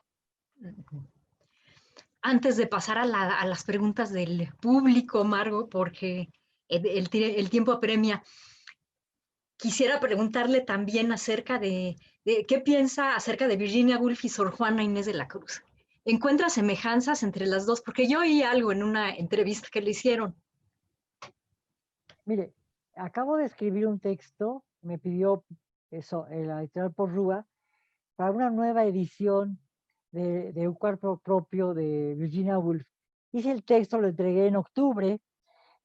Antes de pasar a las preguntas del público, Margo, porque el tiempo apremia, quisiera preguntarle también acerca de qué piensa acerca de Virginia Woolf y Sor Juana Inés de la Cruz. ¿Encuentra semejanzas entre las dos? Porque yo oí algo en una entrevista que le hicieron. Mire, acabo de escribir un texto, me pidió eso, la editorial Porrúa, para una nueva edición de un cuerpo propio de Virginia Woolf. Hice el texto, lo entregué en octubre,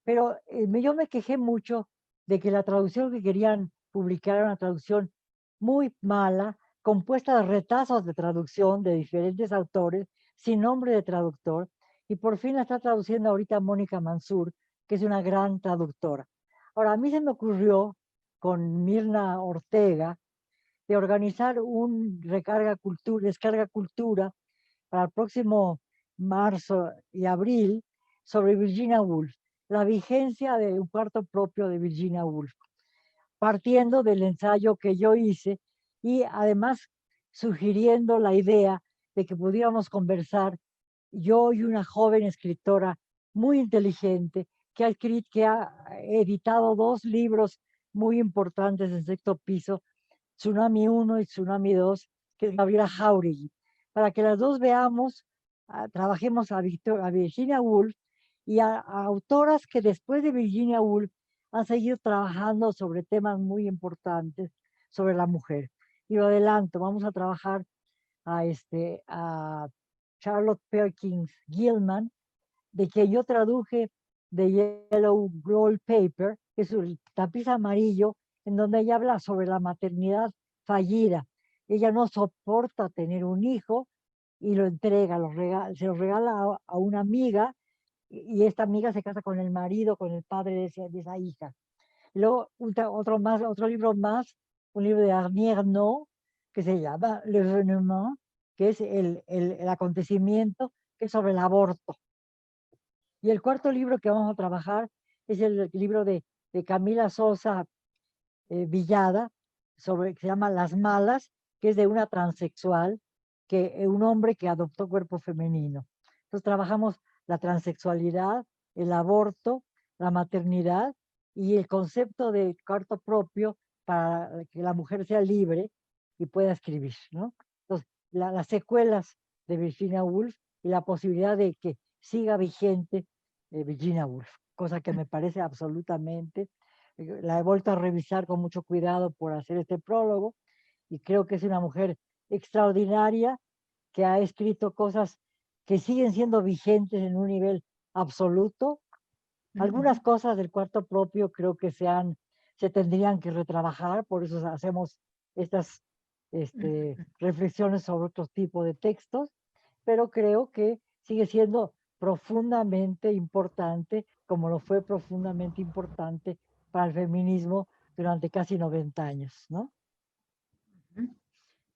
pero yo me quejé mucho de que la traducción que querían publicar era una traducción muy mala, compuesta de retazos de traducción de diferentes autores, sin nombre de traductor, y por fin la está traduciendo ahorita Mónica Mansur, que es una gran traductora. Ahora, a mí se me ocurrió con Mirna Ortega de organizar un descarga cultura para el próximo marzo y abril sobre Virginia Woolf, la vigencia de un cuarto propio de Virginia Woolf, partiendo del ensayo que yo hice y además sugiriendo la idea de que pudiéramos conversar yo y una joven escritora muy inteligente que ha editado 2 libros muy importantes en sexto piso, Tsunami 1 y Tsunami 2, que es Gabriela Jauregui, para que las dos veamos, trabajemos a Virginia Woolf y a autoras que después de Virginia Woolf han seguido trabajando sobre temas muy importantes sobre la mujer. Y lo adelanto, vamos a trabajar a Charlotte Perkins Gilman, de que yo traduje de Yellow Wallpaper, que es el tapiz amarillo, en donde ella habla sobre la maternidad fallida. Ella no soporta tener un hijo y lo entrega, se lo regala a una amiga, y esta amiga se casa con el marido, con el padre de esa hija. Luego, otro libro más, un libro de Arnie No, que se llama Le Venement, que es el acontecimiento, que es sobre el aborto. Y el cuarto libro que vamos a trabajar es el libro de Camila Sosa Villada, que se llama Las Malas, que es de una transexual, un hombre que adoptó cuerpo femenino. Entonces trabajamos la transexualidad, el aborto, la maternidad y el concepto de cuarto propio para que la mujer sea libre y pueda escribir, ¿no? Entonces, las secuelas de Virginia Woolf y la posibilidad de que siga vigente Virginia Woolf, cosa que me parece absolutamente. La he vuelto a revisar con mucho cuidado por hacer este prólogo y creo que es una mujer extraordinaria que ha escrito cosas que siguen siendo vigentes en un nivel absoluto. Algunas cosas del cuarto propio creo que se tendrían que retrabajar, por eso hacemos estas reflexiones sobre otro tipo de textos, pero creo que sigue siendo profundamente importante, como lo fue profundamente importante para el feminismo durante casi 90 años, ¿no?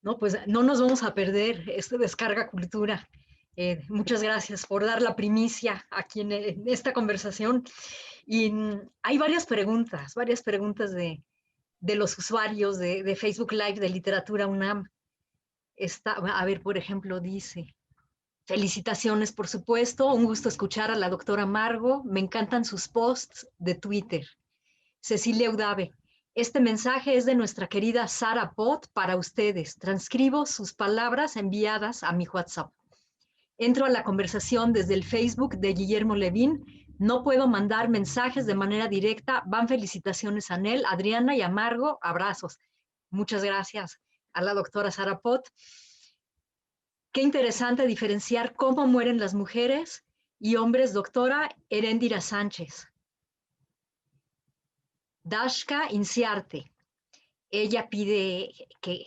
No, pues no nos vamos a perder este Descarga Cultura. Muchas gracias por dar la primicia aquí en esta conversación. Y hay varias preguntas de los usuarios de Facebook Live de Literatura UNAM. A ver, por ejemplo, dice: felicitaciones, por supuesto, un gusto escuchar a la doctora Margo, me encantan sus posts de Twitter. Cecilia Udave: este mensaje es de nuestra querida Sara Pot para ustedes. Transcribo sus palabras enviadas a mi WhatsApp. Entro a la conversación desde el Facebook de Guillermo Levín. No puedo mandar mensajes de manera directa. Van felicitaciones a Nel, Adriana y a Margo. Abrazos. Muchas gracias a la doctora Sara Pot. Qué interesante diferenciar cómo mueren las mujeres y hombres, doctora Heréndira Sánchez. Dashka Inciarte. Ella pide que,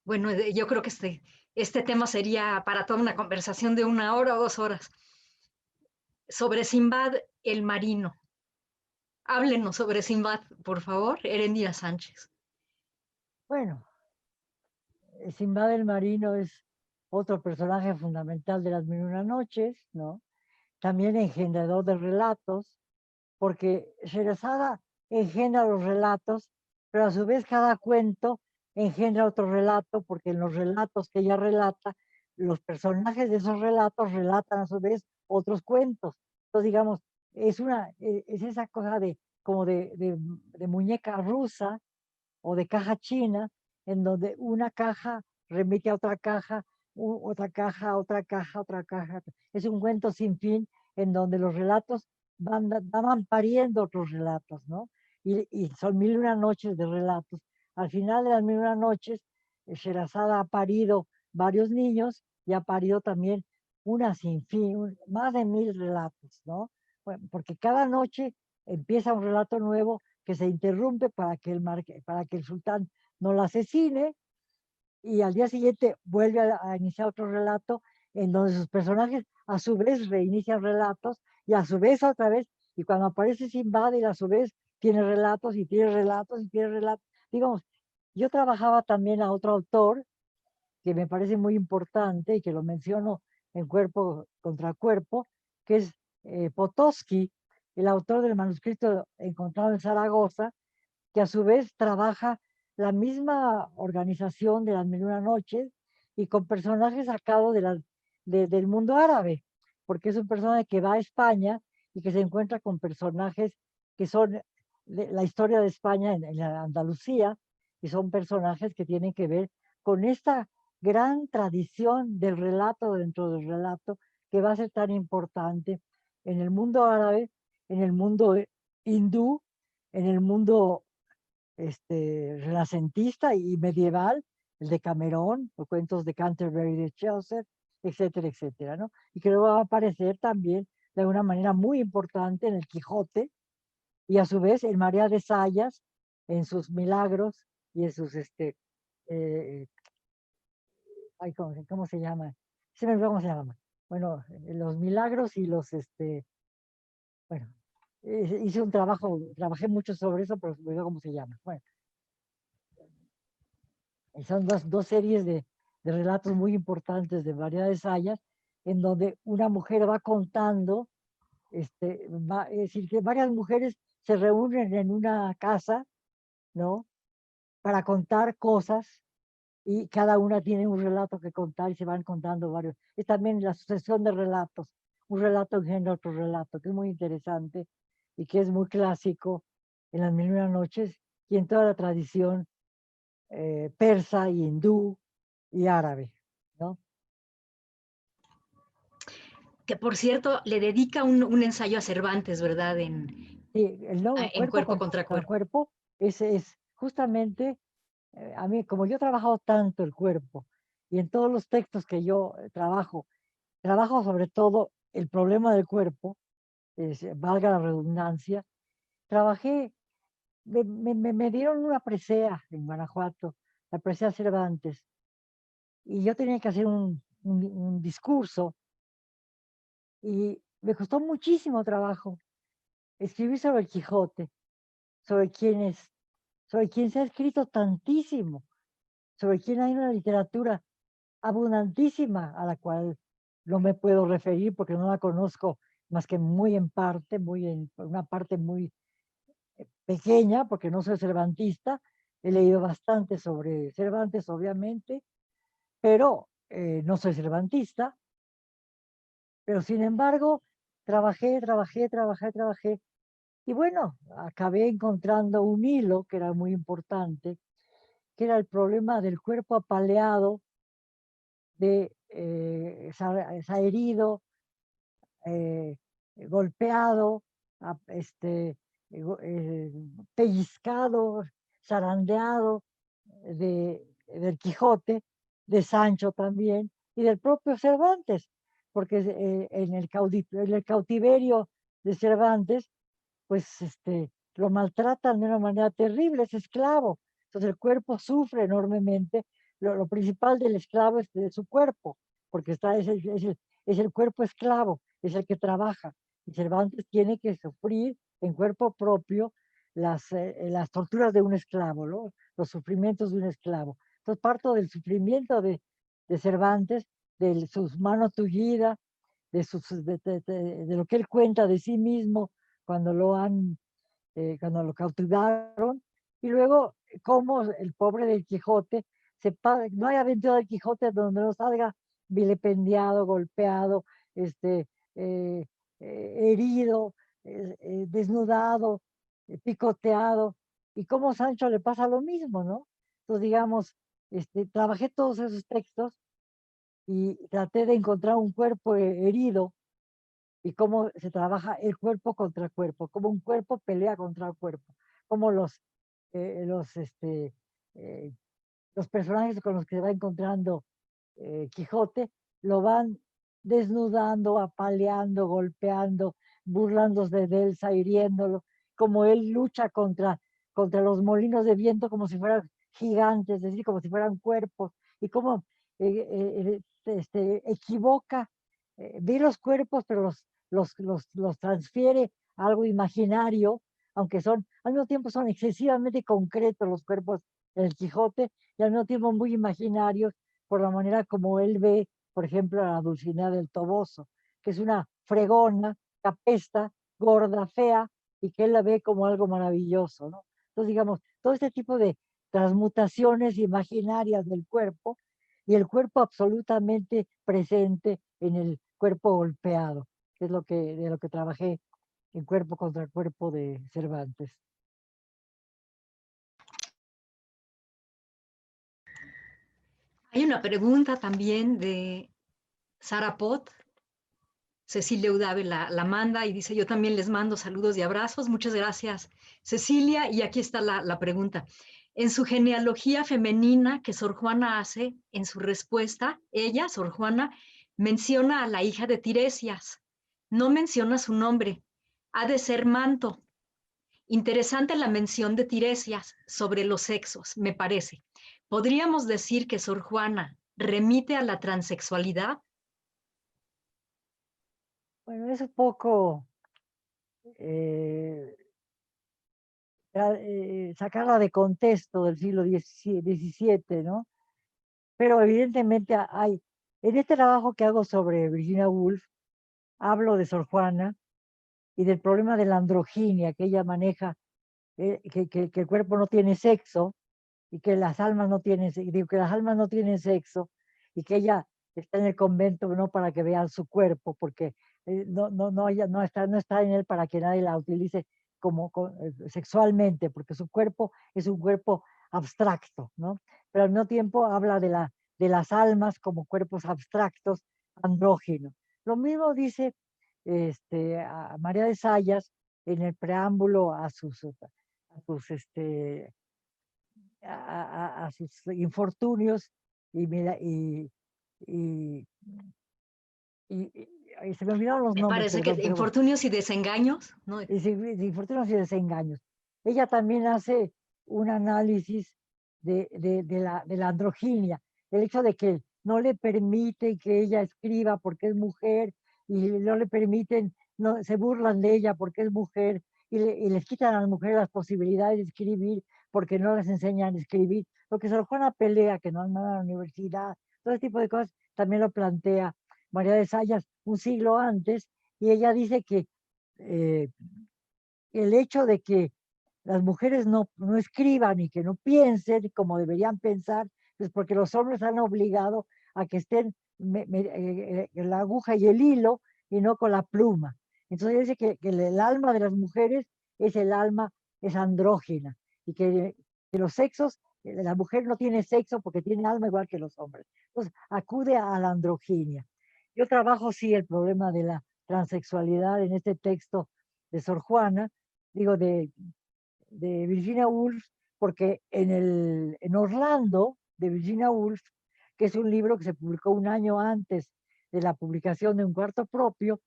bueno, yo creo que este tema sería para toda una conversación de 1 hora o 2 horas. Sobre Sinbad el marino. Háblenos sobre Sinbad, por favor, Heréndira Sánchez. Bueno, Sinbad el marino es otro personaje fundamental de Las Mil y Una Noches, ¿no? También engendrador de relatos, porque Sherazada engendra los relatos, pero a su vez cada cuento engendra otro relato, porque en los relatos que ella relata, los personajes de esos relatos relatan a su vez otros cuentos. Entonces, digamos, es esa cosa como de muñeca rusa o de caja china, en donde una caja remite a otra caja, otra caja, otra caja, otra caja. Es un cuento sin fin en donde los relatos van pariendo otros relatos, ¿no? Y son 1001 noches de relatos. Al final de las 1001 noches, Sherazada ha parido varios niños y ha parido también una sin fin, más de 1000 relatos, ¿no? Bueno, porque cada noche empieza un relato nuevo que se interrumpe para que el sultán no la asesine, y al día siguiente vuelve a iniciar otro relato en donde sus personajes a su vez reinician relatos y a su vez otra vez, y cuando aparece Sinbad y a su vez tiene relatos y tiene relatos y tiene relatos. Digamos, yo trabajaba también a otro autor que me parece muy importante y que lo menciono en Cuerpo contra Cuerpo, que es Potosky, el autor del manuscrito encontrado en Zaragoza, que a su vez trabaja la misma organización de Las Mil y Una Noches y con personajes sacados del mundo árabe, porque es un personaje que va a España y que se encuentra con personajes que son de la historia de España en la Andalucía, y son personajes que tienen que ver con esta gran tradición del relato dentro del relato, que va a ser tan importante en el mundo árabe, en el mundo hindú, en el mundo renacentista y medieval, el de Camerón, los cuentos de Canterbury de Chaucer, etcétera, etcétera, ¿no? Y creo que va a aparecer también de una manera muy importante en el Quijote, y a su vez en María de Sayas, en sus milagros y en sus, ay, ¿cómo se llama? Se me olvidó cómo se llama. Bueno, los milagros y los, bueno, hice un trabajo, trabajé mucho sobre eso, pero se me olvidó cómo se llama. Bueno, son dos series de relatos muy importantes de María de Sayas, en donde una mujer va contando, es decir, que varias mujeres se reúnen en una casa, ¿no? Para contar cosas, y cada una tiene un relato que contar y se van contando varios. Es también la sucesión de relatos, un relato engendra otro relato, que es muy interesante y que es muy clásico en Las Mil y Una Noches y en toda la tradición persa y hindú y árabe, ¿no? Que por cierto, le dedica un ensayo a Cervantes, ¿verdad? Sí, el nuevo En Cuerpo Cuerpo contra contra Cuerpo. Cuerpo es justamente, a mí, como yo he trabajado tanto el cuerpo y en todos los textos que yo trabajo sobre todo el problema del cuerpo, valga la redundancia. Trabajé, me dieron una presea en Guanajuato, la presea Cervantes, y yo tenía que hacer un discurso, y me costó muchísimo trabajo escribir sobre el Quijote, sobre sobre quien se ha escrito tantísimo, sobre quien hay una literatura abundantísima a la cual no me puedo referir porque no la conozco más que muy en parte, muy en una parte muy pequeña, porque no soy cervantista, he leído bastante sobre Cervantes, obviamente, pero no soy cervantista, pero sin embargo, trabajé, y bueno, acabé encontrando un hilo que era muy importante, que era el problema del cuerpo apaleado, está herido, golpeado, pellizcado, zarandeado del Quijote, de Sancho también, y del propio Cervantes, porque en el cautiverio de Cervantes, pues lo maltratan de una manera terrible, es esclavo. Entonces el cuerpo sufre enormemente. Lo principal del esclavo es de su cuerpo, porque es el cuerpo esclavo, es el que trabaja. Y Cervantes tiene que sufrir en cuerpo propio las torturas de un esclavo, ¿no? Los sufrimientos de un esclavo. Entonces parto del sufrimiento de Cervantes, de sus manos tullidas, de lo que él cuenta de sí mismo cuando cuando lo cautivaron, y luego cómo el pobre del Quijote, no hay aventura del Quijote donde no salga vilipendiado, golpeado, este, eh, herido, desnudado, picoteado, y cómo Sancho le pasa lo mismo, ¿no? Entonces, digamos, trabajé todos esos textos y traté de encontrar un cuerpo herido y cómo se trabaja el cuerpo contra cuerpo, cómo un cuerpo pelea contra el cuerpo, cómo eh, los, este, eh, los personajes con los que se va encontrando Quijote lo van desnudando, apaleando, golpeando, burlándose de él, hiriéndolo, como él lucha contra los molinos de viento como si fueran gigantes, es decir, como si fueran cuerpos, y cómo equivoca, ve los cuerpos, pero los transfiere a algo imaginario, aunque al mismo tiempo son excesivamente concretos los cuerpos del Quijote, y al mismo tiempo muy imaginarios por la manera como él ve, por ejemplo, a la Dulcinea del Toboso, que es una fregona, capesta, gorda, fea, y que él la ve como algo maravilloso, ¿no? Entonces, digamos, todo este tipo de transmutaciones imaginarias del cuerpo y el cuerpo absolutamente presente en el cuerpo golpeado, que es de lo que trabajé en Cuerpo contra Cuerpo de Cervantes. Hay una pregunta también de Sara Pot. Cecilia Udave la manda y dice, yo también les mando saludos y abrazos. Muchas gracias, Cecilia. Y aquí está la pregunta. En su genealogía femenina que Sor Juana hace, en su respuesta, ella, Sor Juana, menciona a la hija de Tiresias. No menciona su nombre. Ha de ser Manto. Interesante la mención de Tiresias sobre los sexos, me parece. ¿Podríamos decir que Sor Juana remite a la transexualidad? Bueno, es un poco sacarla de contexto del siglo XVII, ¿no? Pero evidentemente en este trabajo que hago sobre Virginia Woolf, hablo de Sor Juana y del problema de la androginia que ella maneja, que el cuerpo no tiene sexo y que las almas no tienen, digo, que las almas no tienen sexo y que ella está en el convento no para que vean su cuerpo, porque ella no está en él para que nadie la utilice sexualmente, porque su cuerpo es un cuerpo abstracto, ¿no? Pero al mismo tiempo habla de las almas como cuerpos abstractos, andróginos. Lo mismo dice a María de Sayas en el preámbulo a sus infortunios y, y, y se me olvidaron los Me nombres, parece que perdón, pero bueno, infortunios y desengaños, ¿no? de infortunios y desengaños. Ella también hace un análisis de la androginia, el hecho de que no le permiten que ella escriba porque es mujer y no le permiten, no, se burlan de ella porque es mujer y les quitan a las mujeres las posibilidades de escribir porque no les enseñan a escribir. Lo que Sor Juana pelea, que no han mandado a la universidad, todo ese tipo de cosas, también lo plantea María de Sayas un siglo antes, y ella dice que el hecho de que las mujeres no escriban y que no piensen como deberían pensar, pues porque los hombres han obligado a que estén la aguja y el hilo y no con la pluma. Entonces dice que el alma de las mujeres es el alma, es andrógina, y que los sexos, la mujer no tiene sexo porque tiene alma igual que los hombres. Entonces acude a la androginia. Yo trabajo, sí, el problema de la transexualidad en este texto de Sor Juana, digo, de Virginia Woolf, porque en Orlando, de Virginia Woolf, que es un libro que se publicó un año antes de la publicación de Un cuarto propio,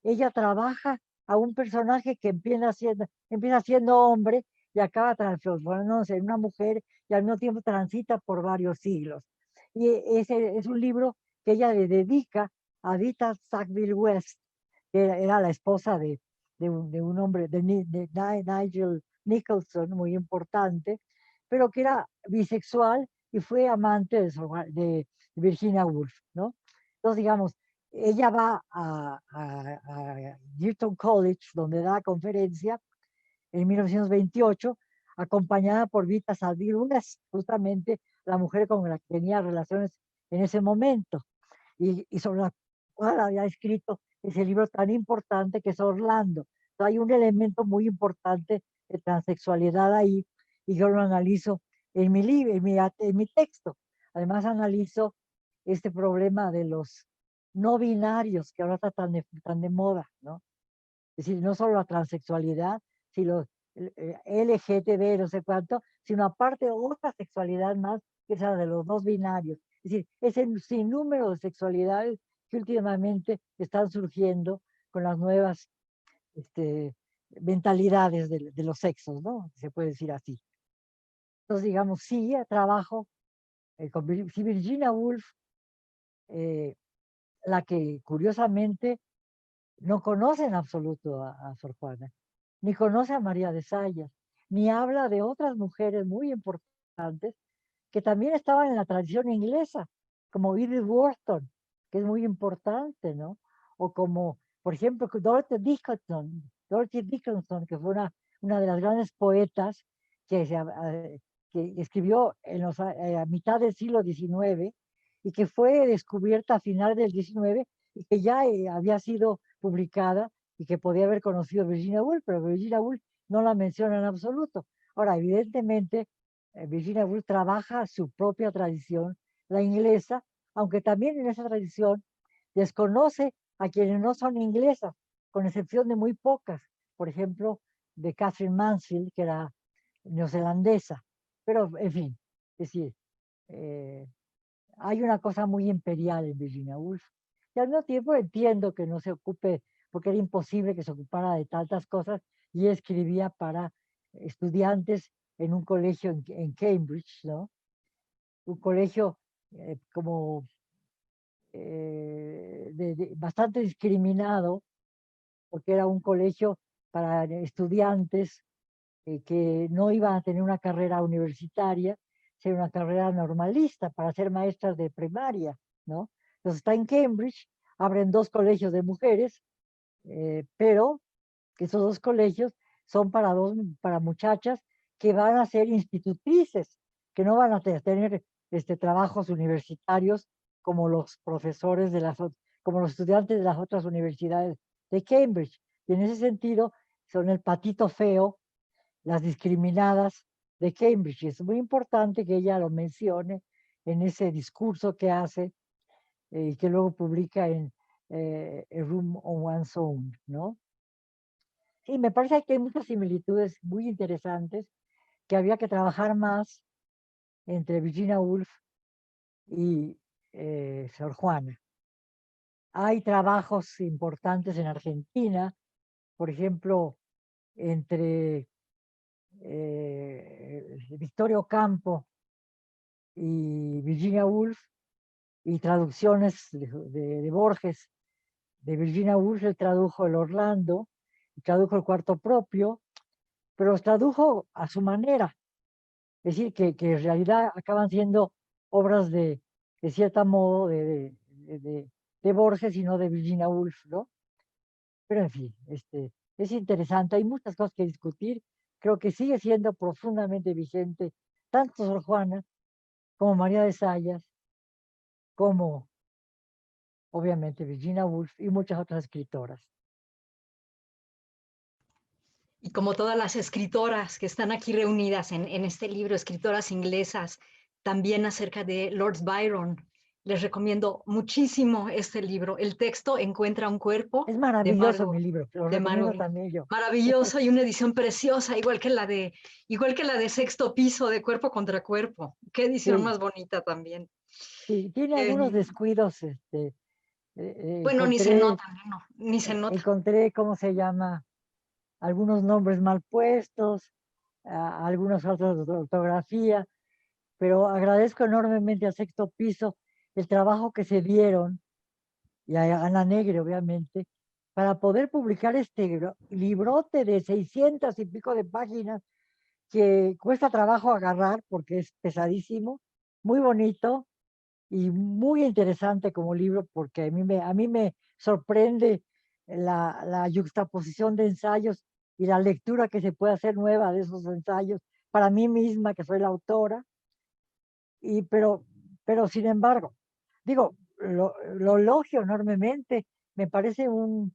ella trabaja a un personaje que empieza siendo hombre y acaba transformándose en una mujer y al mismo tiempo transita por varios siglos. Y ese es un libro que ella le dedica a Dita Sackville West, que era la esposa de un hombre, de Nigel Nicholson, muy importante, pero que era bisexual y fue amante de Virginia Woolf, ¿no? Entonces, digamos, ella va a Girton College, donde da conferencia en 1928, acompañada por Vita Sackville West, justamente la mujer con la que tenía relaciones en ese momento, y sobre la cual había escrito ese libro tan importante que es Orlando. Entonces, hay un elemento muy importante de transexualidad ahí, y yo lo analizo en mi libro, en mi texto. Además, analizo este problema de los no binarios que ahora está tan de moda, ¿no? Es decir, no solo la transexualidad, sino LGTB, no sé cuánto, sino aparte otra sexualidad más, que es la de los dos binarios. Es decir, es el sinnúmero de sexualidades que últimamente están surgiendo con las nuevas mentalidades de los sexos, ¿no? Se puede decir así. Entonces, digamos, sí, trabajo con Virginia Woolf, la que curiosamente no conoce en absoluto a Sor Juana, ni conoce a María de Sayas, ni habla de otras mujeres muy importantes que también estaban en la tradición inglesa, como Edith Wharton, que es muy importante, ¿no? O como, por ejemplo, Dorothy Dickinson, que fue una de las grandes poetas que escribió a mitad del siglo XIX y que fue descubierta a finales del XIX y que ya había sido publicada y que podía haber conocido Virginia Woolf, pero Virginia Woolf no la menciona en absoluto. Ahora, evidentemente, Virginia Woolf trabaja su propia tradición, la inglesa, aunque también en esa tradición desconoce a quienes no son inglesas, con excepción de muy pocas, por ejemplo, de Catherine Mansfield, que era neozelandesa. Pero, en fin, es decir, hay una cosa muy imperial en Virginia Woolf, y al mismo tiempo entiendo que no se ocupe, porque era imposible que se ocupara de tantas cosas, y escribía para estudiantes en un colegio en Cambridge, ¿no? Un colegio como bastante discriminado, porque era un colegio para estudiantes que no iban a tener una carrera universitaria, sino una carrera normalista para ser maestras de primaria, ¿no? Entonces está en Cambridge, abren dos colegios de mujeres, pero que esos dos colegios son para muchachas que van a ser institutrices, que no van a tener trabajos universitarios como los profesores como los estudiantes de las otras universidades de Cambridge. Y en ese sentido son el patito feo, las discriminadas de Cambridge. Y es muy importante que ella lo mencione en ese discurso que hace y que luego publica en A Room on One's Own, ¿no? Sí, me parece que hay muchas similitudes muy interesantes que había que trabajar más entre Virginia Woolf y Sor Juana. Hay trabajos importantes en Argentina, por ejemplo, entre Victorio Campo y Virginia Woolf, y traducciones de Borges, de Virginia Woolf. Él tradujo el Orlando, y tradujo el Cuarto Propio, pero los tradujo a su manera. Es decir, que en realidad acaban siendo obras de cierto modo de Borges y no de Virginia Woolf, ¿no? Pero en fin, es interesante, hay muchas cosas que discutir, creo que sigue siendo profundamente vigente, tanto Sor Juana como María de Sayas, como obviamente Virginia Woolf y muchas otras escritoras. Y como todas las escritoras que están aquí reunidas en este libro, escritoras inglesas, también acerca de Lord Byron, les recomiendo muchísimo este libro. El texto Encuentra un cuerpo Es de maravilloso mi Margot, libro, lo de recomiendo Margot. también yo. Maravilloso y una edición preciosa, igual que la de Sexto Piso, de Cuerpo contra Cuerpo. Qué edición Sí, más bonita también. sí, tiene algunos Eh, descuidos, bueno, ni se encontré, nota, no, ni se nota. encontré, ¿cómo se llama? Algunos nombres mal puestos, algunos otros de ortografía, pero agradezco enormemente a Sexto Piso el trabajo que se dieron, y a Ana Negre, obviamente, para poder publicar este librote de 600 y pico de páginas que cuesta trabajo agarrar porque es pesadísimo, muy bonito y muy interesante como libro porque a mí me sorprende la yuxtaposición de ensayos y la lectura que se puede hacer nueva de esos ensayos para mí misma, que soy la autora, y, pero sin embargo, digo, lo elogio enormemente, me parece una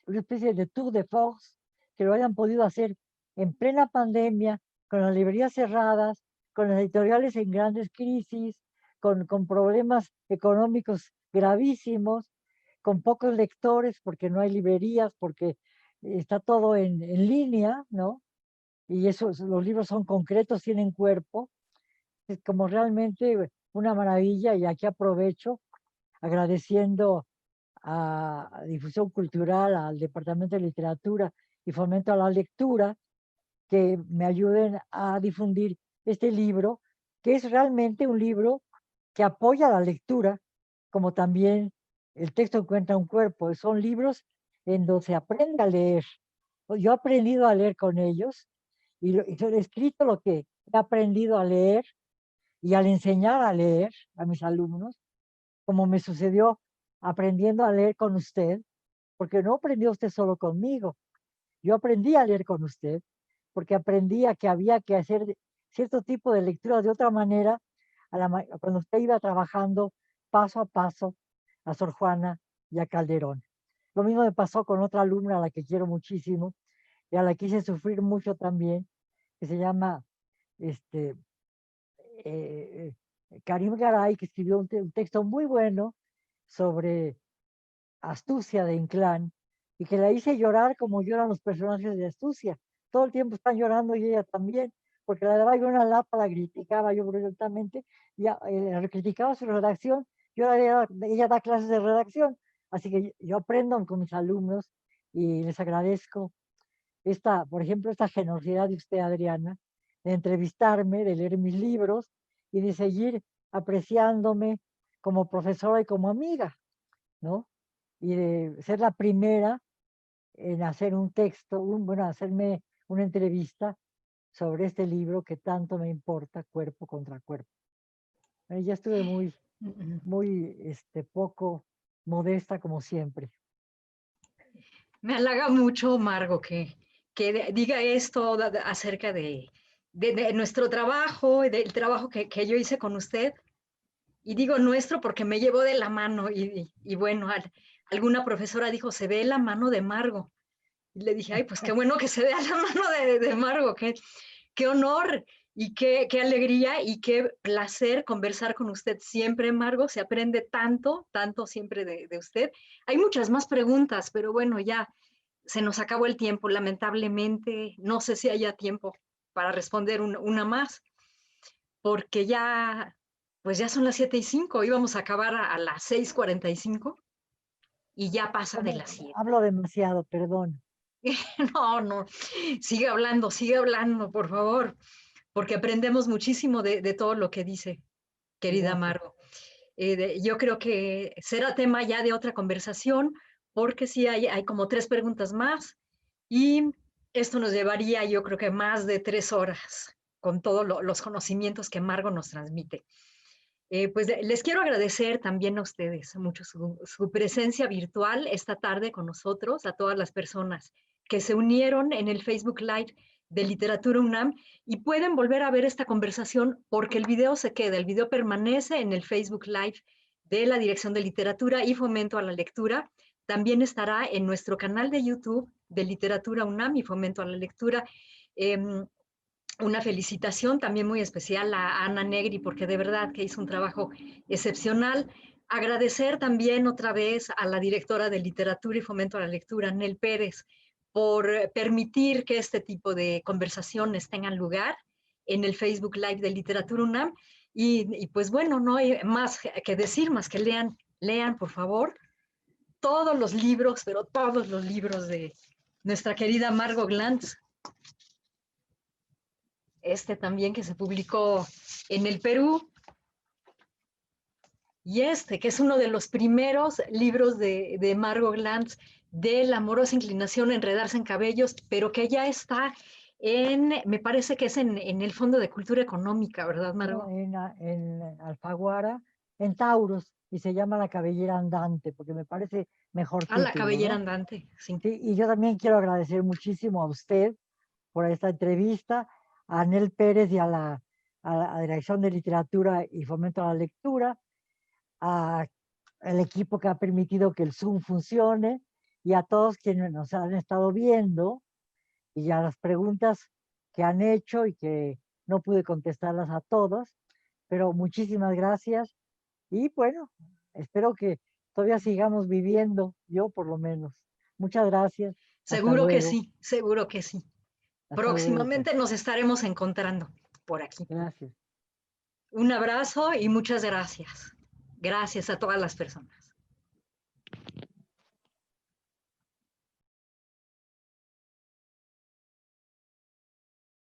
especie de tour de force que lo hayan podido hacer en plena pandemia, con las librerías cerradas, con las editoriales en grandes crisis, con problemas económicos gravísimos, con pocos lectores porque no hay librerías, porque está todo en línea, ¿no? Y eso, los libros son concretos, tienen cuerpo, es como realmente una maravilla. Y aquí aprovecho agradeciendo a Difusión Cultural, al Departamento de Literatura y Fomento a la Lectura, que me ayuden a difundir este libro, que es realmente un libro que apoya la lectura, como también el texto Encuentra un cuerpo. Son libros en donde se aprende a leer. Yo he aprendido a leer con ellos y he escrito lo que he aprendido a leer y al enseñar a leer a mis alumnos, como me sucedió aprendiendo a leer con usted, porque no aprendió usted solo conmigo, yo aprendí a leer con usted, porque aprendía que había que hacer cierto tipo de lectura de otra manera cuando usted iba trabajando paso a paso a Sor Juana y a Calderón. Lo mismo me pasó con otra alumna a la que quiero muchísimo y a la que hice sufrir mucho también, que se llama eh, Karim Garay, que escribió un texto muy bueno sobre Astucia de Inclán, y que la hice llorar como lloran los personajes de Astucia. Todo el tiempo están llorando y ella también, porque la daba yo una lata, la criticaba yo brutalmente, y criticaba su redacción, ella da clases de redacción, así que yo aprendo con mis alumnos y les agradezco por ejemplo, esta generosidad de usted, Adriana, de entrevistarme, de leer mis libros y de seguir apreciándome como profesora y como amiga, ¿no? Y de ser la primera en hacer un texto, bueno, hacerme una entrevista sobre este libro que tanto me importa, Cuerpo contra Cuerpo. Ya estuve muy poco modesta como siempre. Me halaga mucho, Margo, que diga esto acerca de nuestro trabajo, del trabajo que yo hice con usted. Y digo nuestro porque me llevó de la mano y bueno, alguna profesora dijo, se ve la mano de Margo. Y le dije, ay, pues qué bueno que se vea la mano de Margo, qué honor y qué alegría y qué placer conversar con usted siempre, Margo. Se aprende tanto, tanto siempre de usted. Hay muchas más preguntas, pero bueno, ya se nos acabó el tiempo, lamentablemente. No sé si haya tiempo para responder una más, porque pues ya son las 7:05, íbamos a acabar a las 6:45 y ya pasa de las 7. Hablo demasiado, perdón. No, sigue hablando, por favor, porque aprendemos muchísimo de todo lo que dice, querida Margo. Yo creo que será tema ya de otra conversación, porque sí hay como 3 preguntas más y esto nos llevaría, yo creo que más de 3 horas con todos los conocimientos que Margo nos transmite. Pues les quiero agradecer también a ustedes mucho su presencia virtual esta tarde con nosotros, a todas las personas que se unieron en el Facebook Live de Literatura UNAM y pueden volver a ver esta conversación porque el video se queda, el video permanece en el Facebook Live de la Dirección de Literatura y Fomento a la Lectura. También estará en nuestro canal de YouTube de Literatura UNAM y Fomento a la Lectura. Una felicitación también muy especial a Ana Negri porque de verdad que hizo un trabajo excepcional. Agradecer también otra vez a la directora de Literatura y Fomento a la Lectura, Nel Pérez, por permitir que este tipo de conversaciones tengan lugar en el Facebook Live de Literatura UNAM. Y pues bueno, no hay más que decir, más que lean por favor todos los libros, pero todos los libros de nuestra querida Margot Glantz. Este también que se publicó en el Perú. Y este, que es uno de los primeros libros de Margot Glantz, de la amorosa inclinación a enredarse en cabellos, pero que ya está me parece que es en el Fondo de Cultura Económica, ¿verdad, Margot? No, en Alfaguara, en Tauros, y se llama La cabellera andante, porque me parece mejor título, La cabellera ¿no? andante, sí. Sí, y yo también quiero agradecer muchísimo a usted por esta entrevista, a Anel Pérez y a la Dirección de Literatura y Fomento a la Lectura, al equipo que ha permitido que el Zoom funcione y a todos quienes nos han estado viendo y a las preguntas que han hecho y que no pude contestarlas a todos, pero muchísimas gracias y bueno, espero que todavía sigamos viviendo, yo por lo menos. Muchas gracias. Seguro que luego. sí, seguro que sí. Hasta luego, Próximamente pues. nos estaremos encontrando por aquí. Gracias. Un abrazo y muchas gracias. Gracias a todas las personas.